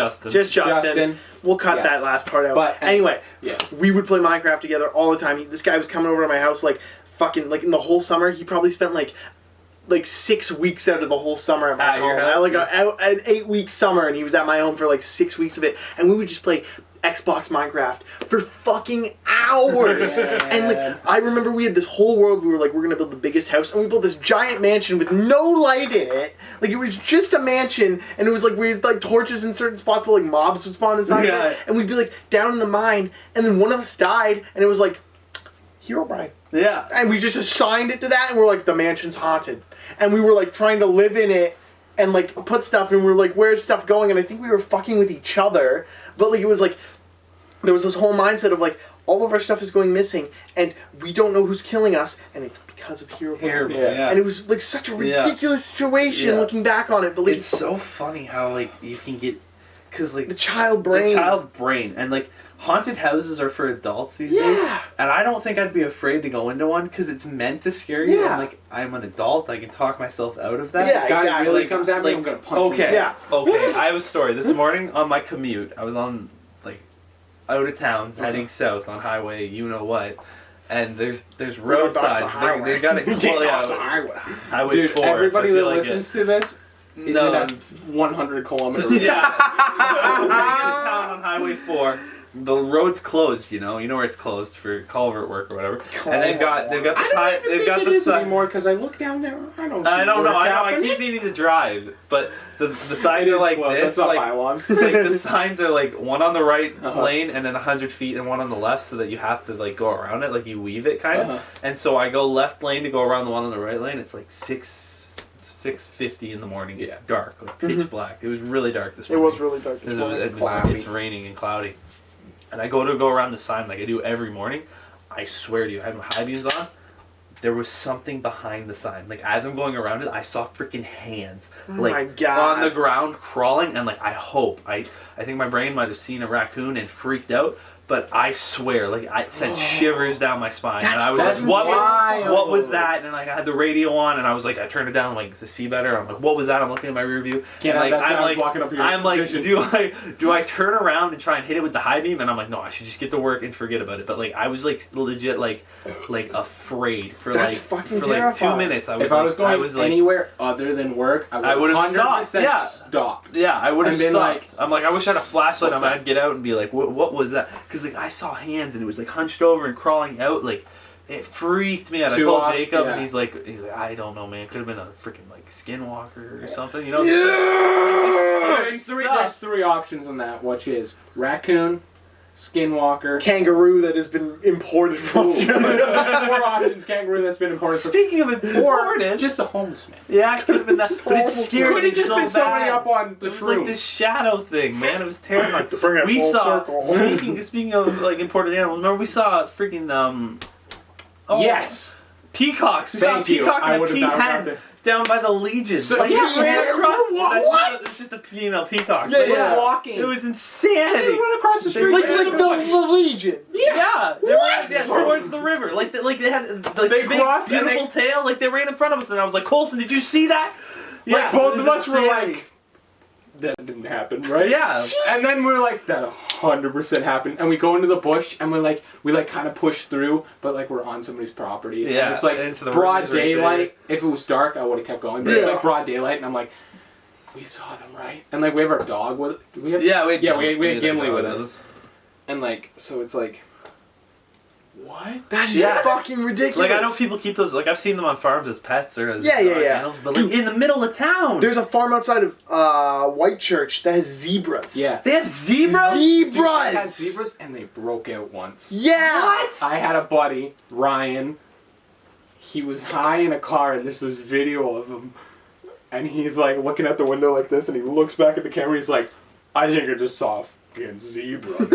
Justin. We'll cut that last part out. But anyway, yeah, we would play Minecraft together all the time. This guy was coming over to my house like fucking like in the whole summer. He probably spent like 6 weeks out of the whole summer at my home. Like an 8-week summer, and he was at my home for like 6 weeks of it, and we would just play Xbox Minecraft for fucking hours. And like I remember we had this whole world. We were like, we're gonna build the biggest house, and we built this giant mansion with no light in it. Like it was just a mansion, and it was like we had like torches in certain spots, but like mobs would spawn inside of it, and we'd be like down in the mine, and then one of us died, and it was like Herobrine. Yeah. And we just assigned it to that, and we're like, the mansion's haunted. And we were like trying to live in it and like put stuff, and we were like, where's stuff going? And I think we were fucking with each other, but like it was like there was this whole mindset of like all of our stuff is going missing, and we don't know who's killing us, and it's because of Herobrine. Yeah. And it was like such a ridiculous situation looking back on it. But like, it's so funny how like you can get, cause like the child brain, and like haunted houses are for adults these days, and I don't think I'd be afraid to go into one because it's meant to scare you. And like I'm an adult, I can talk myself out of that. Yeah, if the guy exactly. really comes at me, I'm gonna punch him. Okay. I have a story. This morning on my commute, I was on like out of town, heading south on highway, you know what. And there's road signs. They got it. Highway Dude, 4. everybody that listens to this is in a 100-kilometer radius. Yeah. So, town on Highway 4. The road's closed, you know where it's closed for culvert work or whatever. And they've got the sign. They've got the sign anymore because I look down there. I don't know. I keep needing to drive, but the signs are like close. this. That's Like, not like the signs are like one on the right lane and then 100 feet and one on the left, so that you have to like go around it, like you weave it kind of. And so I go left lane to go around the one on the right lane. It's like 6:50 in the morning. It's dark, like pitch black. It was really dark this morning. It was really dark this morning. It's raining and cloudy. And I go around the sign like I do every morning. I swear to you, I had my high beams on. There was something behind the sign. Like as I'm going around it, I saw freaking hands like on the ground crawling. And like I think my brain might have seen a raccoon and freaked out. But I swear, like I sent shivers down my spine, and I was like, "What was that?" And like I had the radio on, and I was like, I turned it down like to see better. I'm like, "What was that?" I'm looking at my rear view, and like I'm like, do I turn around and try and hit it with the high beam? And I'm like, no, I should just get to work and forget about it. But like I was like legit like afraid for like 2 minutes. If I was going anywhere other than work, I would have stopped. Yeah, I would have stopped. I'm like, I wish I had a flashlight. I might get out and be like, what was that? Because like I saw hands and it was like hunched over and crawling out. Like it freaked me out. I told Jacob and he's like I don't know, man. It could have been a freaking like skinwalker or something. You know? There's three options on that, which is raccoon, skinwalker, kangaroo that has been imported from Australia. 4 options. Kangaroo that's been imported. Speaking of imported, just a homeless man. Yeah, it could have been that. But it's scary. Could have just been somebody up on the It was like this shadow thing, man. It was terrifying. To bring it we full saw circle. speaking of like imported animals. Remember we saw freaking yes, peacocks. We saw a peacock and a peahen. down by the Legion. So, like, yeah, he ran across. what? It's just a female peacock. Yeah, But yeah. Walking. It was And insanity. they run across the street. Like the Legion. Yeah, they What? ran towards the river. Like they had like They the big, crossed and beautiful tail. Like they ran in front of us, and I was like, Colson, did you see that? Like, both it of was us were insanity. like, that didn't happen, right? Yeah. And then we're like, that 100% happened. And we go into the bush, and we kind of push through, but like we're on somebody's property. Yeah, And it's like and so the broad river's right daylight. If it was dark, I would have kept going. But it's like broad daylight, and I'm like, we saw them, right? And like we have our dog with. Do we have? Yeah, we had Gimli with us. And like, so it's like, what? That is Yeah. fucking ridiculous. Like I know people keep those. Like I've seen them on farms as pets or as Yeah. animals, but like in the middle of town. There's a farm outside of Whitechurch that has zebras. Yeah. They have zebras. Dude, I had zebras, and they broke out once. Yeah. What? I had a buddy, Ryan. He was high in a car, and there's this video of him, and he's like looking at the window like this, and he looks back at the camera. He's like, "I think I just saw a fucking zebra."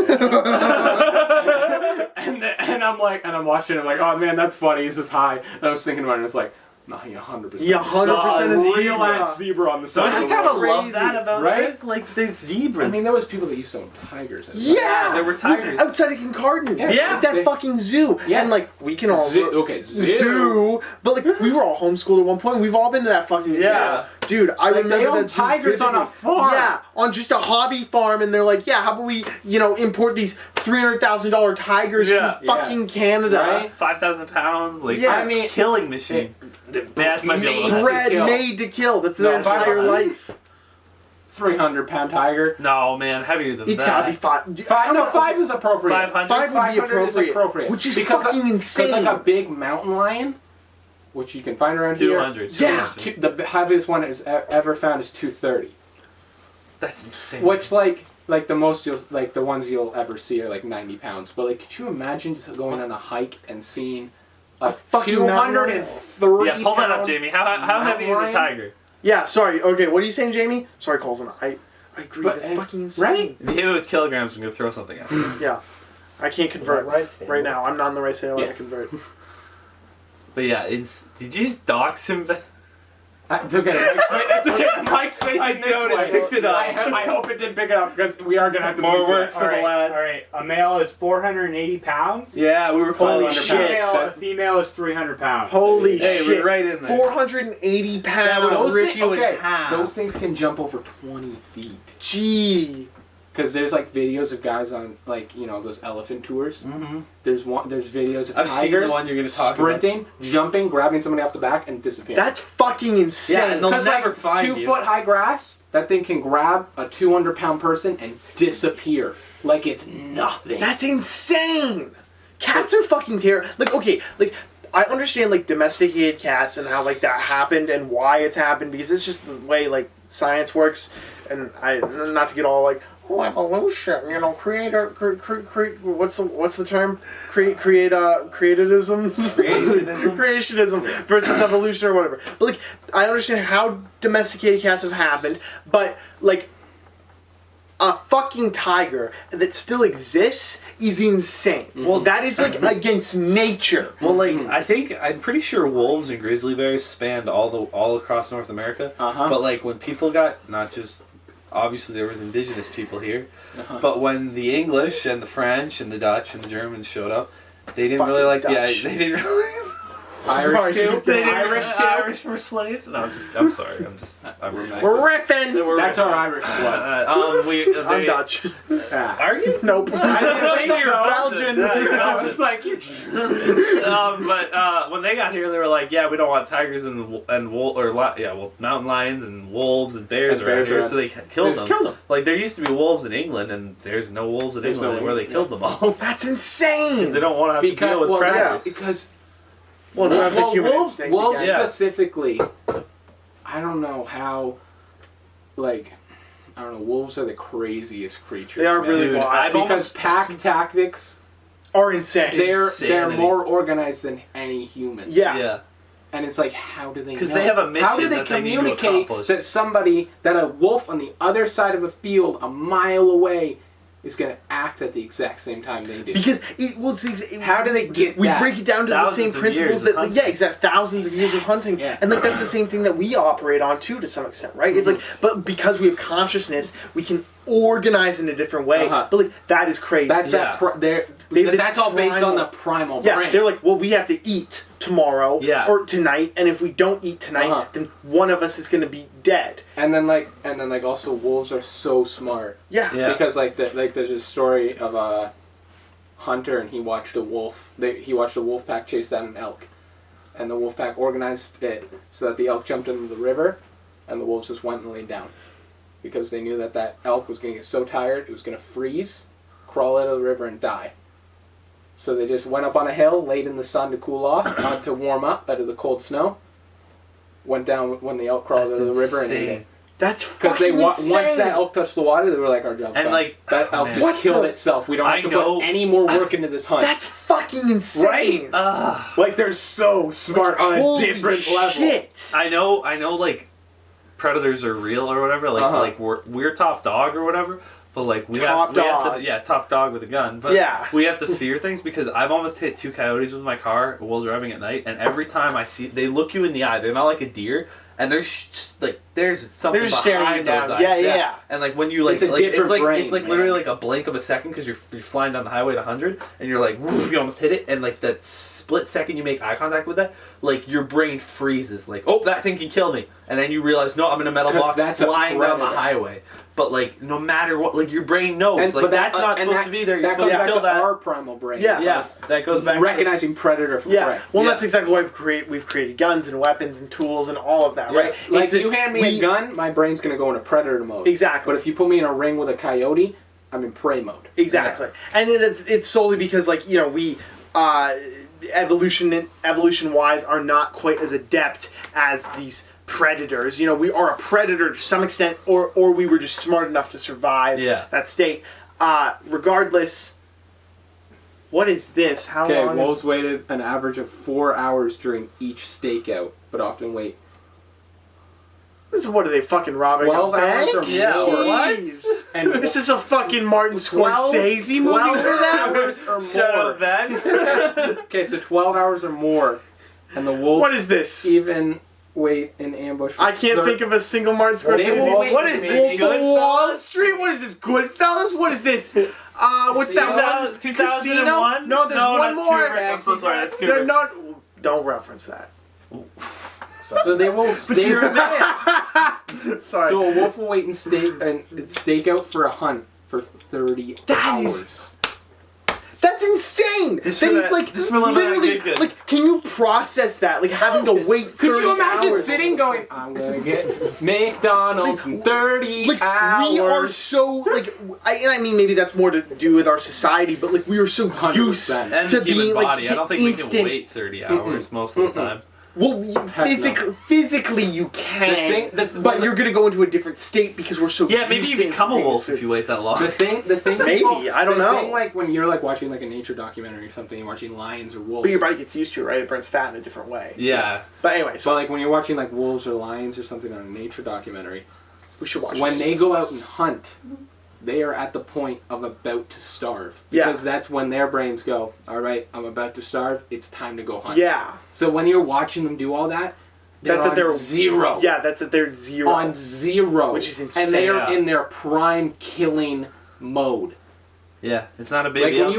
and I'm watching. I'm like, "Oh man, that's funny." He's just high, and I was thinking about it. And it's like, "No, he 100%. Yeah, 100% saw a a real zebra. ass zebra on the side." Don't of you the kind of road. love crazy, that about right? this? Like there's zebras. I mean, there was people that used to own tigers. Yeah. there were tigers. Outside of Kincardine. Yeah. Like that They- fucking zoo. Yeah. And like, we can all... Zoo. But like, we were all homeschooled at one point. We've all been to that fucking Yeah. zoo. Dude, I Like, remember they own that zoo tigers on a vividly. farm. Yeah, on just a hobby farm, and they're like, yeah, how about we, import these $300,000 tigers Yeah. from fucking Canada? Right? 5,000 pounds. Like Yeah. I mean, killing machine. That might be a little. Bred, kill. made to kill. That's their No, entire 500. life. 300-pound tiger. No man, heavier than It's that. gotta be five. Five is appropriate. 500. Five would be 500 is appropriate, which is fucking insane. Because like a big mountain lion, which you can find around 200. here. Yeah. The heaviest one is ever found is 230. That's insane. Which like the most the ones you'll ever see are like 90 pounds. But like, could you imagine just going on a hike and seeing a fucking 230 Yeah, pull that up, pound Jamie. How heavy is a lion? tiger? Yeah, sorry. Okay, what are you saying, Jamie? Sorry, Colson. I agree. But- That's fucking insane. right? If you hit it with kilograms, I'm gonna throw something at you. Yeah. I can't convert right now. I'm not in the right state. I want to Yes. convert. But yeah, did you just dox him? It's okay. It's okay. Mike's facing I this doubt it way. picked it up. I hope it didn't pick it up because we are gonna have to More bleep work it. for the lads. Alright, a male is 480 pounds. Yeah, we were Holy 500 shit. pounds. A female is 300 pounds. Holy Hey, shit. we're right in there. 480 pounds. Those rip things, you in okay, half. those things can jump over 20 feet. Gee. Because there's like videos of guys on like those elephant tours. Mm-hmm. There's videos of I've seen tigers the one you're gonna talk sprinting, jumping, grabbing somebody off the back, and disappearing. That's fucking insane. Yeah, and they'll Because never like find you. 2 foot high grass, that thing can grab a 200-pound person and disappear like it's nothing. That's insane. Cats are fucking terrible. Like, okay, like, I understand, like, domesticated cats and how, like, that happened and why it's happened because it's just the way, like, science works. And not to get all, like, oh, evolution, create, what's the term? Creationism? Creationism versus evolution or whatever. But, like, I understand how domesticated cats have happened, but, like, a fucking tiger that still exists is insane. Well, that is like against nature. Well, like I'm pretty sure wolves and grizzly bears spanned all across North America. But like when people got not just obviously there was indigenous people here, but when the English and the French and the Dutch and the Germans showed up, they didn't really like Dutch. they didn't really. Irish too. They didn't Irish too. were slaves. No, I'm sorry. I'm We're riffing. That's our Irish blood. I'm Dutch. Are you? Nope. I didn't think You're so. Belgian. Yeah, you're I was like, you're but when they got here, they were like, "Yeah, we don't want tigers and mountain lions and wolves and bears around here." So they killed them. Like there used to be wolves in England, and there's no wolves in England where they killed them all. That's insane. Because they don't want to have to deal with predators. Because Well, that's a human wolves, instinct. wolves again. specifically, I don't know how, wolves are the craziest creatures. They are man. really Dude, wild. Because pack tactics, Are insane. they're Insanity. more organized than any human. Yeah. And it's like, how do they know? Because they have a mission How do they that they need to communicate accomplish. that a wolf on the other side of a field, a mile away, is going to act at the exact same time they do. Because how do they get we that? break it down to the same principles that thousands of years of hunting, and like that's the same thing that we operate on too to some extent, right? It's like, but because we have consciousness, we can organize in a different way. But like that is crazy. That's that's all based on the primal brain. Yeah, they're like, well, we have to eat tomorrow or tonight, and if we don't eat tonight, then one of us is going to be dead. And then also wolves are so smart. Yeah. Because there's a story of a hunter, and he watched a wolf. He watched a wolf pack chase down an elk, and the wolf pack organized it so that the elk jumped into the river, and the wolves just went and laid down, because they knew that elk was going to get so tired it was going to freeze, crawl out of the river, and die. So they just went up on a hill, laid in the sun to cool off, not to warm up out of the cold snow. Went down when the elk crawled out of the river and ate it. That's fucking insane. Once that elk touched the water, they were like, our job's done. Like that elk just killed itself. We don't have to put any more work into this hunt. That's fucking insane. Right? Like they're so smart on a different level. I know. Like predators are real or whatever. Like we're top dog or whatever. But like we have to, top dog with a gun. But we have to fear things because I've almost hit 2 coyotes with my car while driving at night, and every time I see, they look you in the eye.'re not like a deer, and there's something behind those eyes. Yeah. And like when you it's literally like a blink of a second because you're flying down the highway at 100, and you're like woof, you almost hit it, and like that split second you make eye contact with that, like your brain freezes. Like, oh, that thing can kill me, and then you realize, no, I'm in a metal box flying down the highway. But like, no matter what, like your brain knows, but that's not supposed to be there. You're that goes supposed back to kill to our primal brain. Yeah, that goes back recognizing predator from prey. Well, that's exactly why we've created guns and weapons and tools and all of that, right? Like you hand me a gun, my brain's gonna go into predator mode. Exactly. But if you put me in a ring with a coyote, I'm in prey mode. Exactly. And it's solely because we evolution wise are not quite as adept as these predators. We are a predator to some extent, or we were just smart enough to survive that state. Regardless, what is this? How long? Okay, wolves waited an average of 4 hours during each stakeout, but often wait. This is what are they fucking robbing? 12 hours or more. What? And this is a fucking Martin Scorsese movie 12 for that? hours or more. Shut up, Ben. Okay, so 12 hours or more, and the wolf. What is this? Even wait in ambush. I can't think of a single Martin Scorsese. What is this? Wolf of Wall Street? What is this? Goodfellas? What is this? What's that one? 2001? No, there's one more. I'm so sorry, that's Kubrick. Don't reference that. So they will stake. Sorry. So a wolf will wait and stake out for a hunt for 30 hours. That's insane. Like, can you process that? Like having to wait 30 Could you imagine hours? Sitting going, I'm gonna get McDonald's in 30 hours. We are so like, I mean maybe that's more to do with our society, but like we are so 100%. used And to the human being body. like I don't think instant. we can wait 30 hours most of the time. Well, physically you can, but you're gonna go into a different state because we're so. Yeah, maybe you become a wolf if you wait that long. The thing. Maybe I don't know. The thing, like when you're like watching like a nature documentary or something, you're watching lions or wolves. But your body gets used to it, right? It burns fat in a different way. Yeah. Yes. But anyway, so like when you're watching like wolves or lions or something on a nature documentary, we should watch. When they go out and hunt, they are at the point of about to starve. Because that's when their brains go, all right, I'm about to starve, it's time to go hunt. Yeah. So when you're watching them do all that, that's at their zero. Yeah, that's at their zero. On zero. Which is insane. And they are in their prime killing mode. Yeah, it's not a baby. Like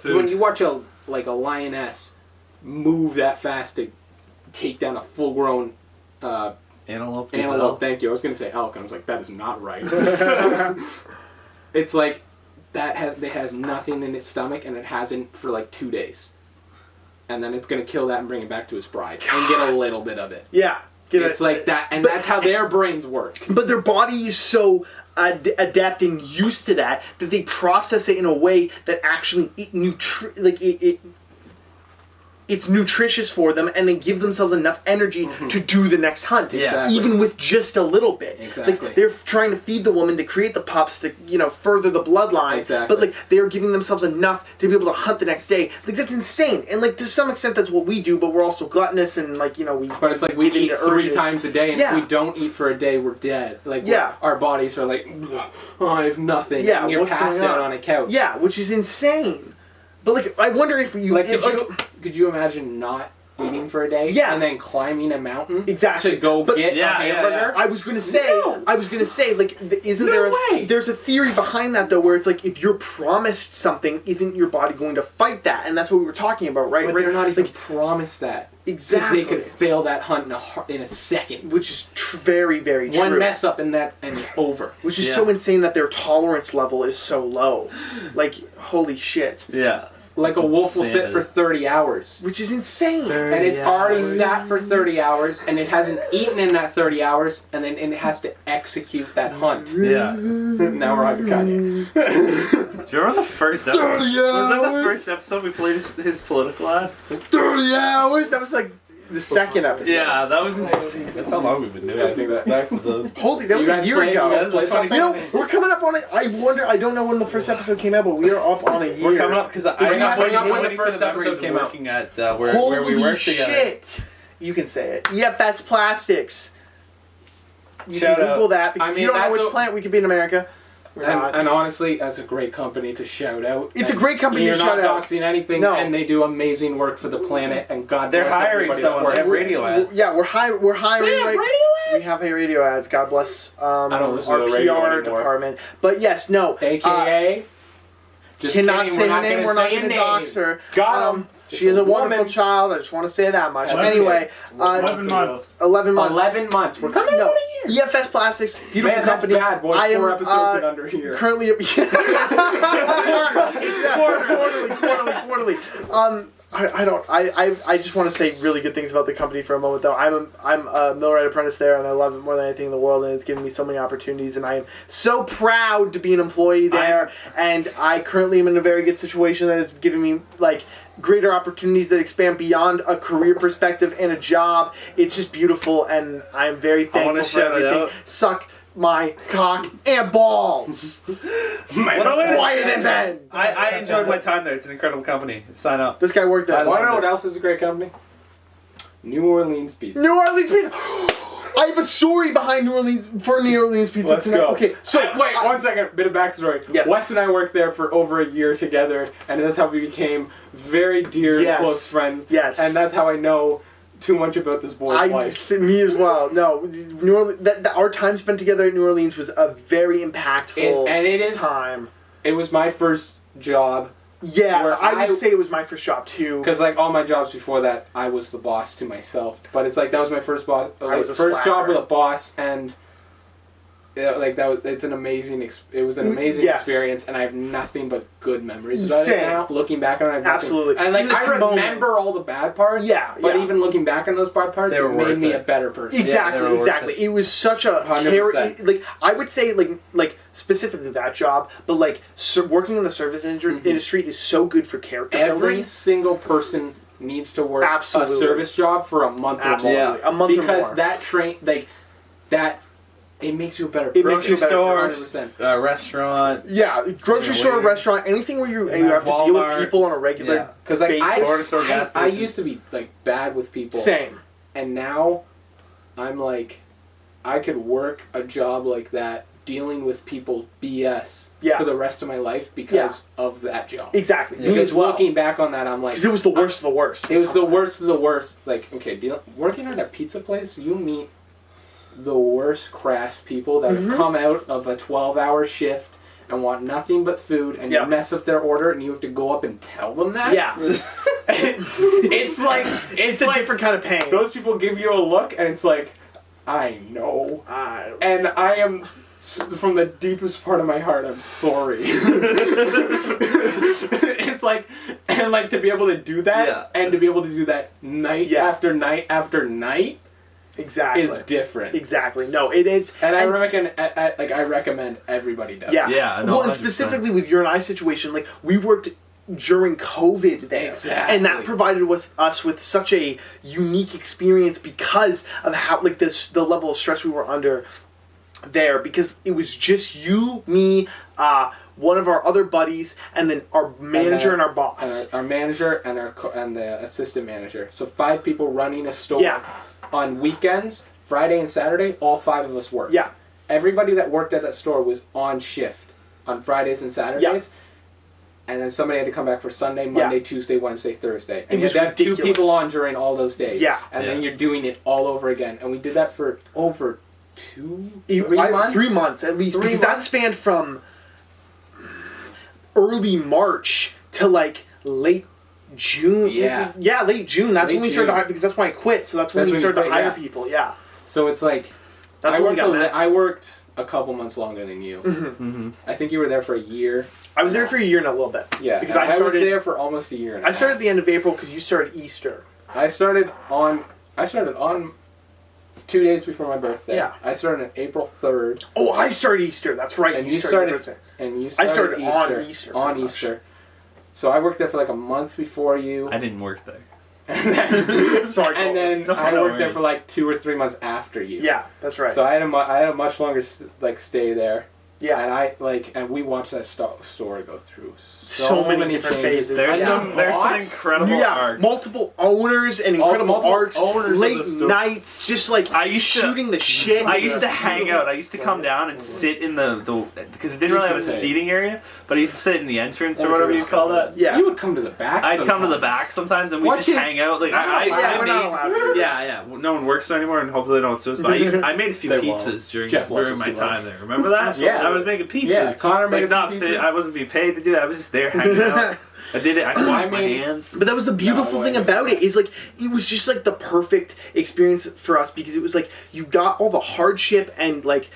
when you watch a lioness move that fast to take down a full grown antelope. Thank you. I was gonna say elk, and I was like, that is not right. It's like it has nothing in its stomach, and it hasn't for like 2 days. And then it's going to kill that and bring it back to its bride. And get a little bit of it. Yeah. It's like that, and that's how their brains work. But their body is so adept and used to that it they process it in a way that actually it it's nutritious for them, and they give themselves enough energy to do the next hunt, even with just a little bit. Exactly. Like, they're trying to feed the woman to create the pups to, further the bloodline. But like, they're giving themselves enough to be able to hunt the next day. Like, that's insane. And like, to some extent, that's what we do. But we're also gluttonous, and like, we. But it's like we eat 3 times a day, and if we don't eat for a day, we're dead. Like, our bodies are like, oh, I have nothing. Yeah, and you're passed out on a couch. Yeah, which is insane. But like, I wonder if you like, could you imagine not eating for a day? Yeah. And then climbing a mountain? Exactly. To go get a hamburger? I was gonna say, like, isn't there there's a theory behind that though, where it's like, if you're promised something, isn't your body going to fight that? And that's what we were talking about, right? But they're not even promised that. Exactly. Because they could fail that hunt in a second. Which is very, very true. One mess up and it's over. Which is so insane that their tolerance level is so low. Like, holy shit. Yeah. Like, a wolf will sit for 30 hours. Which is insane. And it's already sat for 30 hours, and it hasn't eaten in that 30 hours, and then it has to execute that hunt. Yeah. Now we're on to Kanye. Do you remember the first episode? 30 Was that the hours? first episode we played his political ad? 30 hours? That was like the second episode. Yeah, that was insane. That's how long we've been doing it. I think that Holy, that was a year ago. We're coming up on it. I don't know when the first episode came out, but we are up on a year. We're coming up because when the first episode came out. Working at where we work together. Shit! You can say it. EFS Plastics. You Shout can Google out. that because you don't know which plant we could be in America. And honestly, that's a great company to shout out. It's a great company to shout out. You're not doxing anything, and they do amazing work for the planet. And God bless hiring someone. They have radio ads. Yeah, we're hiring. They have radio ads? We have radio ads. God bless I don't listen our to the radio PR anymore. department. But yes, no. AKA. Just cannot kidding, say we're her name. We're not going to dox her. Got him. She is a wonderful child. I just want to say that much. Anyway, 11 months. 11 months. 11 months. We're coming out a year. EFS Plastics, beautiful Man, company. That's bad, boys. I am 4 episodes and under here. Currently, quarterly. I just want to say really good things about the company for a moment though. I'm a millwright apprentice there, and I love it more than anything in the world, and it's given me so many opportunities, and I am so proud to be an employee there. And I currently am in a very good situation that has given me like greater opportunities that expand beyond a career perspective and a job. It's just beautiful, and I'm very thankful for everything. Suck my cock and balls. Wyatt and Ben. I enjoyed my time there. It's an incredible company. Sign up. This guy worked there. Want to know what else is a great company? New Orleans Pizza. New Orleans Pizza. I have a story behind New Orleans Pizza Let's tonight. go. Okay, so wait, 1 second. Bit of backstory. Yes. Wes and I worked there for over a year together, and that's how we became very dear and close friends. Yes. And that's how I know too much about this boy's life. Me as well. No, New Orleans. Our time spent together at New Orleans was a very impactful and it is time. It was my first job. Yeah, I would say it was my first job too. Because like all my jobs before that, I was the boss to myself. But it's like that was my first boss. I was a first slacker. job with a boss, and like that was. It's an amazing. It was an amazing experience, and I have nothing but good memories about it now. Looking back on it, I have nothing. Absolutely. And like I remember all the bad parts. Yeah. But even looking back on those bad parts, it made me a better person. Exactly. Exactly. It was such a like I would say like specifically that job, but like working in the service industry is so good for character building. Every single person needs to work a service job for a month or more. Yeah. A month or more. Because that it makes you a better person. It makes you a better person. Restaurant. Yeah, grocery store, restaurant, anything where you have to deal with people on a regular Because like basis. I used to be like bad with people. Same. And now I'm like, I could work a job like that dealing with people BS for the rest of my life because of that job. Exactly. Because Me as well. looking back on that, I'm like... Because it was the worst of the worst. It was the worst of the worst. Like, okay, working at a pizza place, you meet the worst crass people that have come out of a 12-hour shift and want nothing but food, and you mess up their order, and you have to go up and tell them that? Yeah. It's like... It's a different kind of pain. Those people give you a look, and it's like, I know. And I am... From the deepest part of my heart, I'm sorry. It's like, and like to be able to do that, and to be able to do that night after night after night, exactly, is different. Exactly. No, it is. And I recommend everybody does. Yeah. Yeah. No, well, and specifically with your and I situation, like we worked during COVID there. Exactly. And that provided us with such a unique experience because of how, like, the level of stress we were under there, because it was just you, me, one of our other buddies, and then our manager and our boss. Our manager and the assistant manager. So 5 people running a store. Yeah. On weekends, Friday and Saturday, all 5 of us worked. Yeah. Everybody that worked at that store was on shift on Fridays and Saturdays. Yeah. And then somebody had to come back for Sunday, Monday, Tuesday, Wednesday, Thursday. And It you was had to have 2 ridiculous. people on during all those days. Yeah. And then you're doing it all over again. And we did that for over 3 months? 3 months at least. 3 Because that months? spanned from early March to like late June. Yeah. Yeah, late June. That's Late when we started to June. hire, because that's when I quit. So that's when That's we when you started to quit, hire yeah. people. Yeah. So it's like, That's when we got mad. I worked a couple months longer than you. Mm-hmm. I think you were there for a year. I was there for a year and a little bit. Yeah, Because I I was started. there for almost a year. And a I started at half. the end of April because you started Easter. I started on 2 days before my birthday. Yeah. I started on April 3rd. Oh, I started Easter. That's right. And you you started. started- And you I started started Easter, on Easter, On pretty much. Easter. So I worked there for like a month before you. I didn't work there. And then, Sorry, and then No, I no worked there worries. for like 2 or 3 months after you. Yeah, that's right. So I had a much longer stay there. yeah. And we watched that store go through So many different changes. phases. There's Yeah. some Boss? incredible Yeah, arcs. multiple owners and incredible multiple arts, owners of late the store. nights, just like I used to- shooting the shit. I used to hang out. I used to come down and sit in the because it didn't really have a seating area, but I used to sit in the entrance or whatever you call that. Yeah. You would come to the back. I'd come to the sometimes. back sometimes and we Watch just his- hang out. Like we're not we're not made, allowed to. yeah. No one works there anymore, and hopefully no one sues. But I made a few They won't. pizzas during Jeff loves my us too time much. there. Remember that? Yeah. I was making pizzas. Yeah, Connor made a few not pizzas. I wasn't being paid to do that. I was just there hanging out. I did it. I washed my hands. But that was the beautiful No, thing I about it, is like it was just like the perfect experience for us, because it was like you got all the hardship and like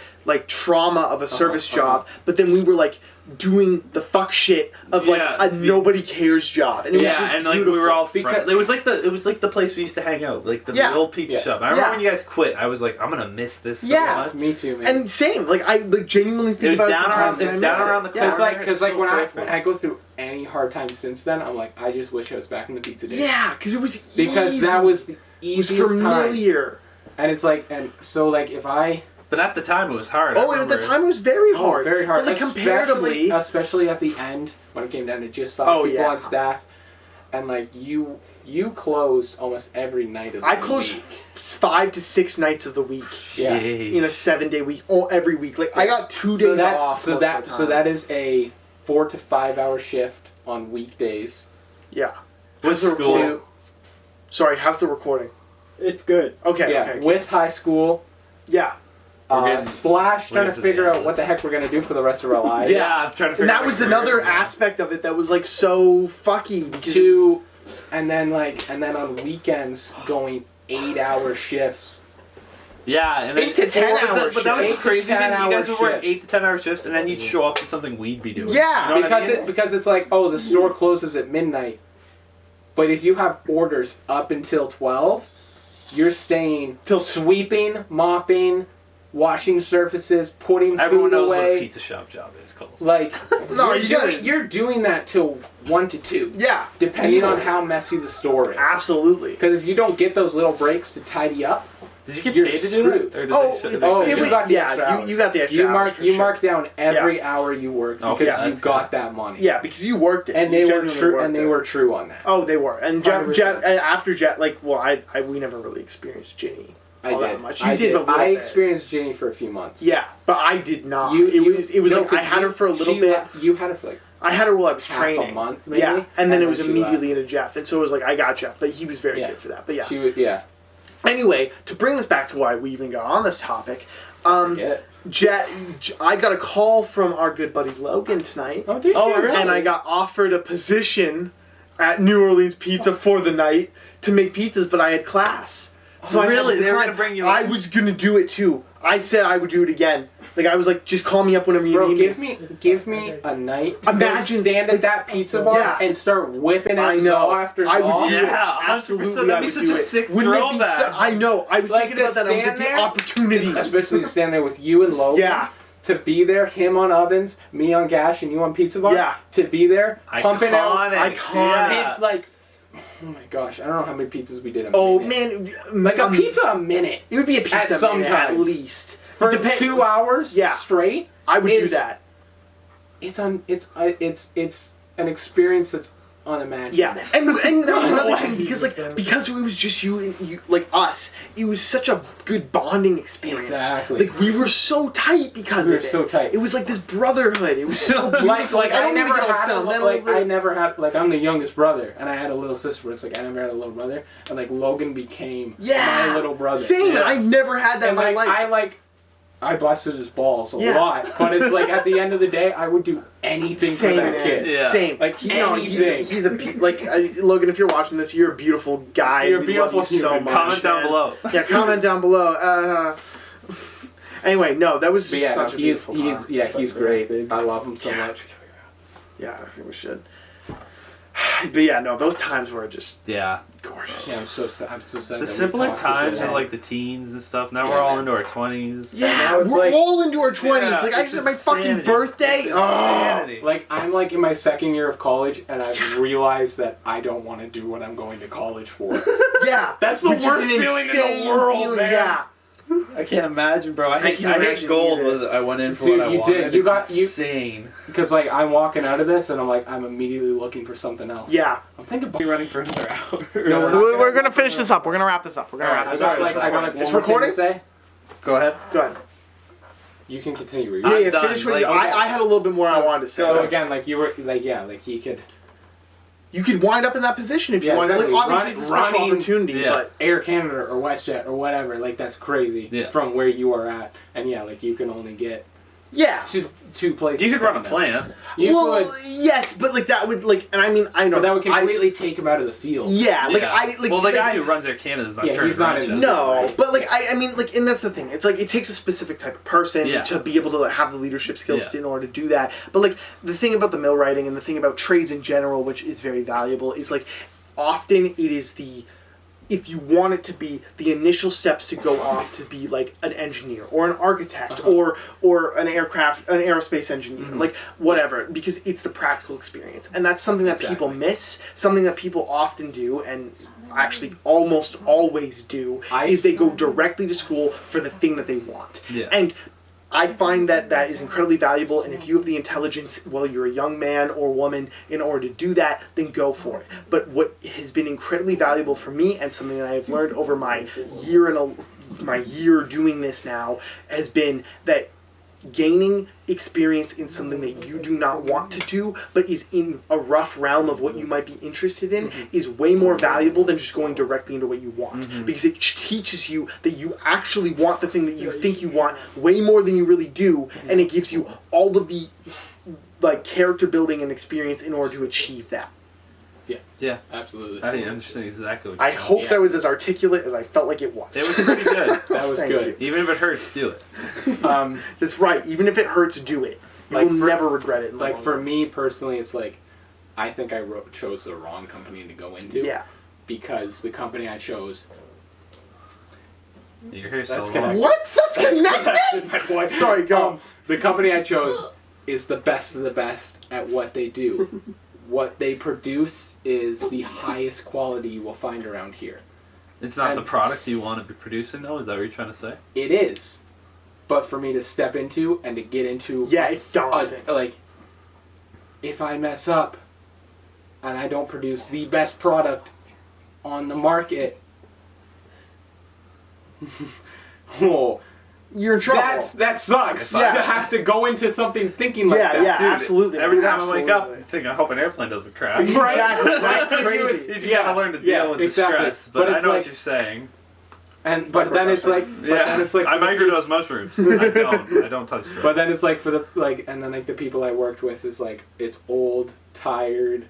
trauma of a service job, but then we were like doing the fuck shit of like Yeah. a nobody cares job, and it was just and like beautiful. we were all Because- friends. It was like the place we used to hang out, like the Yeah. old pizza Yeah. shop. I remember Yeah. when you guys quit. I was like, I'm gonna miss this so Yeah. much. Me too, man. And same, like I like genuinely think It was about it down around- sometimes, and it's I down miss around it. the Yeah. corner. Because like so when grateful. I go through any hard times since then, I'm like, I just wish I was back in the pizza days. Yeah, because it was Because easy. that was the it was easiest time. familiar. And it's like, and so like if I But at the time, it was hard. Oh, and at the time it was very hard. very hard, But like comparatively, especially at the end when it came down to just 5 people yeah. on staff, and like you closed almost every night of the I closed week. 5 to 6 nights of the week. Yeah. In a 7-day week, every week. Like I got 2 So days that's off. so most that of the so time. that is a 4 to 5 hour shift on weekdays. Yeah. With How's the school. recording? Sorry, how's the recording? It's good. Okay. Yeah, Okay. with high school. Yeah. Slash trying to to the figure out end. what the heck we're gonna do for the rest of our lives. Yeah, I'm trying to figure And out that my was career another now. aspect of it that was like so fucky, because And then on weekends going 8-hour shifts. Yeah, and 8 to 10 hour But that was the shifts. 8 to crazy thing. 10 You guys hour would work shifts. 8 to 10 hour shifts, and then you'd show up to something we'd be doing. Yeah, You know what I mean? Because it's like, oh, the store closes at midnight. But if you have orders up until 12, you're staying Till sweeping, mopping, washing surfaces, putting Everyone food knows what a away. pizza shop job is, Cole. Like No, you're, you gotta- you're doing that till 1 to 2, Yeah. depending on how messy the store is. Absolutely. Because if you don't get those little breaks to tidy up, Did you get You're paid to do screwed. that? Or did Oh, they it- oh, it you was- got the yeah, extra you hours. got the extra you hours mark for you sure. mark down every hour you worked Okay, because that's you got good. that money. Yeah, because you worked it. And You they were genuinely true. worked And they it. were true on that. Oh, they were. And Jeff, 100%. after Jeff, like, well, we never really experienced Ginny. I all did. that much. I You did a little I bit. experienced Ginny for a few months. Yeah, but I did not. You, it was no, like I 'cause had her for a little she bit. You had her for like I had her while I was half training. a month, maybe. Yeah, and then it was she immediately into Jeff, and so it was like I got Jeff, but he was very Yeah. good for that. But yeah. She would, yeah. Anyway, to bring this back to why we even got on this topic, Yeah. I got a call from our good buddy Logan tonight, Oh, did Oh, you? really? and I got offered a position at New Orleans Pizza for the night to make pizzas, but I had class. So I had to Really? They were decline. gonna bring you I in? was gonna do it too. I said I would do it again. Like I was like, just call me up whenever you Bro, need me. give me a night. To Imagine, go stand like, at that pizza bar yeah. and start whipping I out know. Zaw after Zaw. I would do it. Yeah, 100%. Absolutely, That'd I be would such do a it. sick Wouldn't it be throwback. I know. I was Like thinking to about that. I was like, stand the there, opportunity. Especially to stand there with you and Logan. Yeah. to be there, him on ovens, me on gash, and you on pizza bar. Yeah. To be there, pumping out, iconic. like, oh my gosh, I don't know how many pizzas we did. Man, like a pizza a minute. It would be a pizza sometimes at least for 2 hours straight. I would do that. It's an experience that's unimaginable. Yeah, and that was another thing because it was just you and you, like us. It was such a good bonding experience. Exactly. Like we were so tight because we were so tight. It was like this brotherhood. It was so beautiful. I never had I'm the youngest brother, and I had a little sister. But it's like I never had a little brother, and like Logan became my little brother. Same. I never had that in my life. I busted his balls a lot, but it's like at the end of the day, I would do anything for that kid. Yeah. Same. Like he's a Logan. If you're watching this, you're a beautiful guy. You're a beautiful love you so much. Comment down below. Yeah, comment down below. Anyway, no, that was such a beautiful time. He's great. I love him so much. Yeah, I think we should. But yeah, no, those times were just gorgeous. Yeah, I'm so sad. The simpler times of like the teens and stuff. Now we're all into our 20s. Yeah, we're all into our 20s. Yeah, like I just had my fucking birthday. Like I'm like in my second year of college, and I've realized that I don't want to do what I'm going to college for. Yeah, that's the worst feeling in the world, man. Yeah. I can't imagine, bro. I hate gold. I went in for what I wanted. You got insane. Because like I'm walking out of this and I'm immediately looking for something else. Yeah, I'm thinking about running for another hour. No, we're gonna finish this up. We're gonna wrap this up. It's recording. Go ahead. You can continue. Finish what I had a little bit more I wanted to say. So again, like you were he could. You could wind up in that position if you wanted. Exactly. Like, obviously, it's a special opportunity, but Air Canada or WestJet or whatever, like that's crazy from where you are at, and like you can only get two places. You could run a plant. Yes, but like that would like, and I mean, I know but that would completely take him out of the field. Yeah, like the guy who runs Air Canada is not. He's not in. No, but like I mean, like, and that's the thing. It's like it takes a specific type of person to be able to have the leadership skills in order to do that. But like the thing about the mill writing and the thing about trades in general, which is very valuable, is like often it is if you want it to be the initial steps to go off to be like an engineer or an architect or an aerospace engineer, like whatever, because it's the practical experience. And that's something that people miss, something that people often do, and actually almost always do, is they go directly to school for the thing that they want. Yeah. And I find that is incredibly valuable, and if you have the intelligence while you're a young man or woman in order to do that, then go for it. But what has been incredibly valuable for me, and something that I've learned over my year doing this now, has been that gaining experience in something that you do not want to do, but is in a rough realm of what you might be interested in, is way more valuable than just going directly into what you want. Because it teaches you that you actually want the thing that you think you want way more than you really do, and it gives you all of the like character building and experience in order to achieve that. Yeah, absolutely. I understand exactly what I hope that was as articulate as I felt like it was. It was pretty good. That was good. Even if it hurts, do it. That's right. Even if it hurts, do it. You will never regret it. Like for me personally, it's like I think I chose the wrong company to go into. Yeah. Because the company I chose. Your hair's so long. What? That's connected? Sorry, go. The company I chose is the best of the best at what they do. What they produce is the highest quality you will find around here. It's not the product you want to be producing, though? Is that what you're trying to say? It is. But for me to step into and to get into... Yeah, it's daunting. Like, if I mess up and I don't produce the best product on the market... You're in trouble. That sucks. To have to go into something thinking like that. Yeah, dude. Absolutely. Every time I wake up, I think, I hope an airplane doesn't crash. Right? Exactly. That's crazy. You just gotta learn to deal with the stress. But I know what you're saying. But then it's like, I microdose mushrooms. I don't touch drugs. But then it's like and then like the people I worked with is like, it's old, tired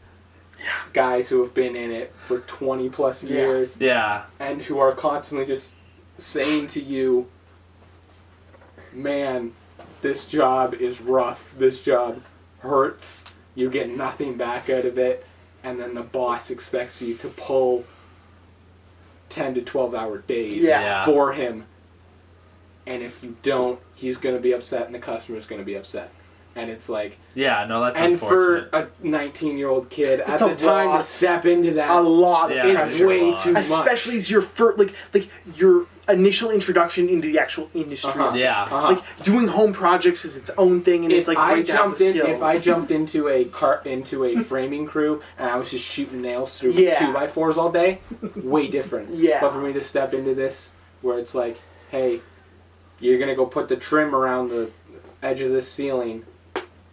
guys who have been in it for 20 plus years. Yeah. And who are constantly just saying to you, man, this job is rough. This job hurts. You get nothing back out of it. And then the boss expects you to pull 10 to 12 hour days for him. and if you don't, he's going to be upset and the customer's going to be upset. And it's like... Yeah, no, that's and unfortunate. And for a 19-year-old kid, It's at the time to step into that... A lot of is way too much. Especially as your first, like your initial introduction into the actual industry. Yeah. Like, doing home projects is its own thing, and it's like great to have the skills. If I jumped into a framing crew and I was just shooting nails through 2x4s all day, way different. Yeah. But for me to step into this, where it's like, hey, you're going to go put the trim around the edge of this ceiling...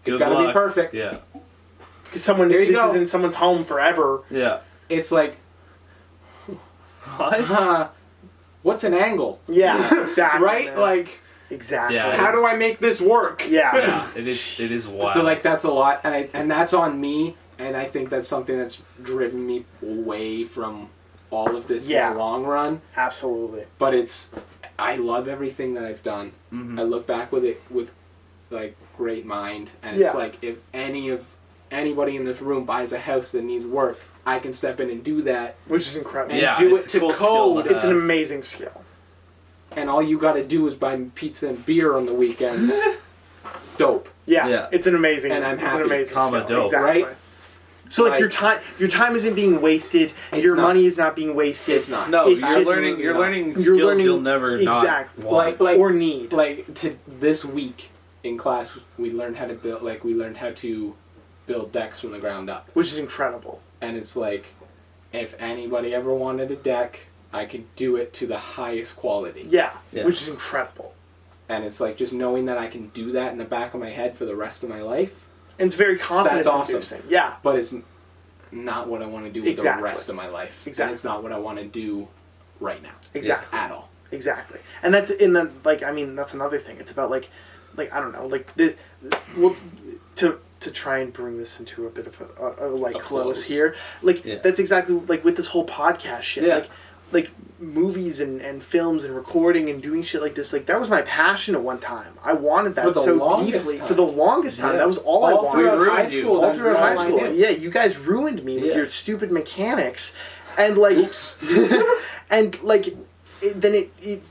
It's got to be perfect. Yeah. Because this is in someone's home forever. Yeah. It's like... What? What's an angle? Yeah, exactly. Right? Man. Like... Exactly. Yeah, how do I make this work? Yeah. It is wild. So, like, that's a lot. And that's on me. And I think that's something that's driven me away from all of this in the long run. Absolutely. But I love everything that I've done. Mm-hmm. I look back with it with, like, great mind. And it's like, if anybody in this room buys a house that needs work, I can step in and do that. Which is incredible. And do it to cool code. It's an amazing skill. And all you got to do is buy pizza and beer on the weekends. Dope. Yeah. It's an amazing. And I'm happy. It's an amazing skill. Dope. Exactly. Right? So like your time isn't being wasted. Your money is not being wasted. It's not. No, it's you're just, learning. You're learning skills you'll never exactly not want. like or need. Like this week in class, we learned how to build. Like we learned how to build decks from the ground up, which is incredible. And it's like, if anybody ever wanted a deck, I could do it to the highest quality. Yeah, which is incredible. And it's like just knowing that I can do that in the back of my head for the rest of my life. And it's very confidence inducing. Yeah. But it's not what I want to do with the rest of my life. Exactly. And it's not what I want to do right now. Exactly. At all. Exactly. And that's that's another thing. It's about like I don't know, like to try and bring this into a bit of a close here. That's exactly like with this whole podcast shit. Yeah. Like movies and films and recording and doing shit like this, like that was my passion at one time. I wanted that so deeply. For the longest time. That was all I wanted. All throughout high school. Yeah, you guys ruined me with your stupid mechanics. And like and like it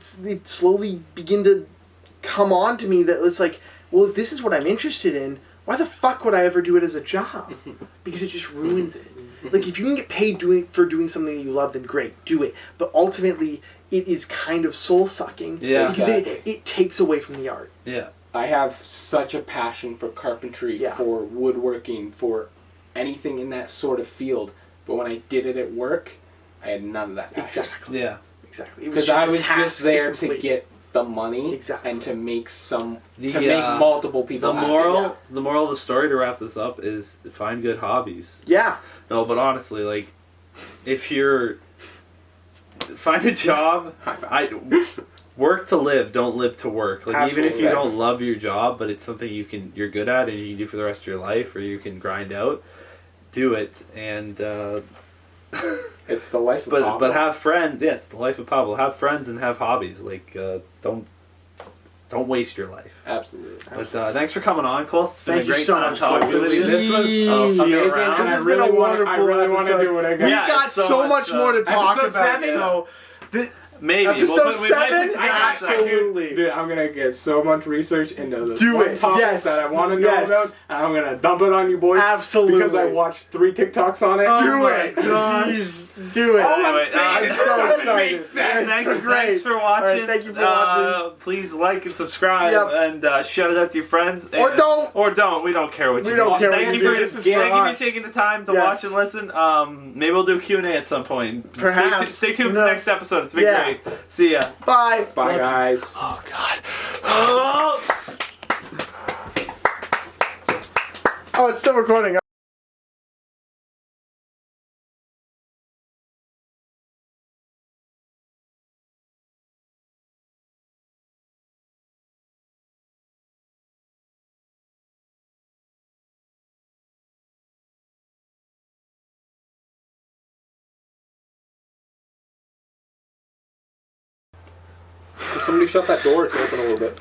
slowly began to come on to me that it's like, well, if this is what I'm interested in, why the fuck would I ever do it as a job? Because it just ruins it. Like, if you can get paid for doing something that you love, then great, do it. But ultimately, it is kind of soul-sucking. Yeah. Because it takes away from the art. Yeah. I have such a passion for carpentry, for woodworking, for anything in that sort of field. But when I did it at work, I had none of that passion. Exactly. Yeah. Exactly. Because I was just there to get the money and to make multiple people happy. The moral of the story, to wrap this up, is find good hobbies. Yeah. No, but honestly, like, if you're... Find a job. Work to live, don't live to work. Like, absolutely. Even if you don't love your job, but it's something you're good at and you can do for the rest of your life, or you can grind out, do it. And it's the life of Pablo. But have friends. Yeah, it's the life of Pablo. Have friends and have hobbies. Like, don't waste your life. Absolutely. But thanks for coming on, Cole. It's been Thank a great you so time much. talking with you. This was amazing. This has been a wonderful I really want to do it again. We've got so much more to talk about. 7? So, maybe. Episode 7? Absolutely. Dude, I'm going to get so much research into this topic that I want to know about, and I'm going to dump it on you boys. Absolutely. Because I watched 3 TikToks on it. Do it. Jeez. Do it. I'm so excited. Makes sense. Thanks for watching. Right, thank you for watching. Please like and subscribe and shout it out to your friends. Or don't. Or don't. We don't care what you do. Thank you for taking the time to watch and listen. Maybe we'll do a Q&A at some point. Perhaps. Stay tuned for the next episode. It's been great. See ya. Bye. Bye, guys. Oh, God. Oh, it's still recording. Somebody shut that door. It's open a little bit.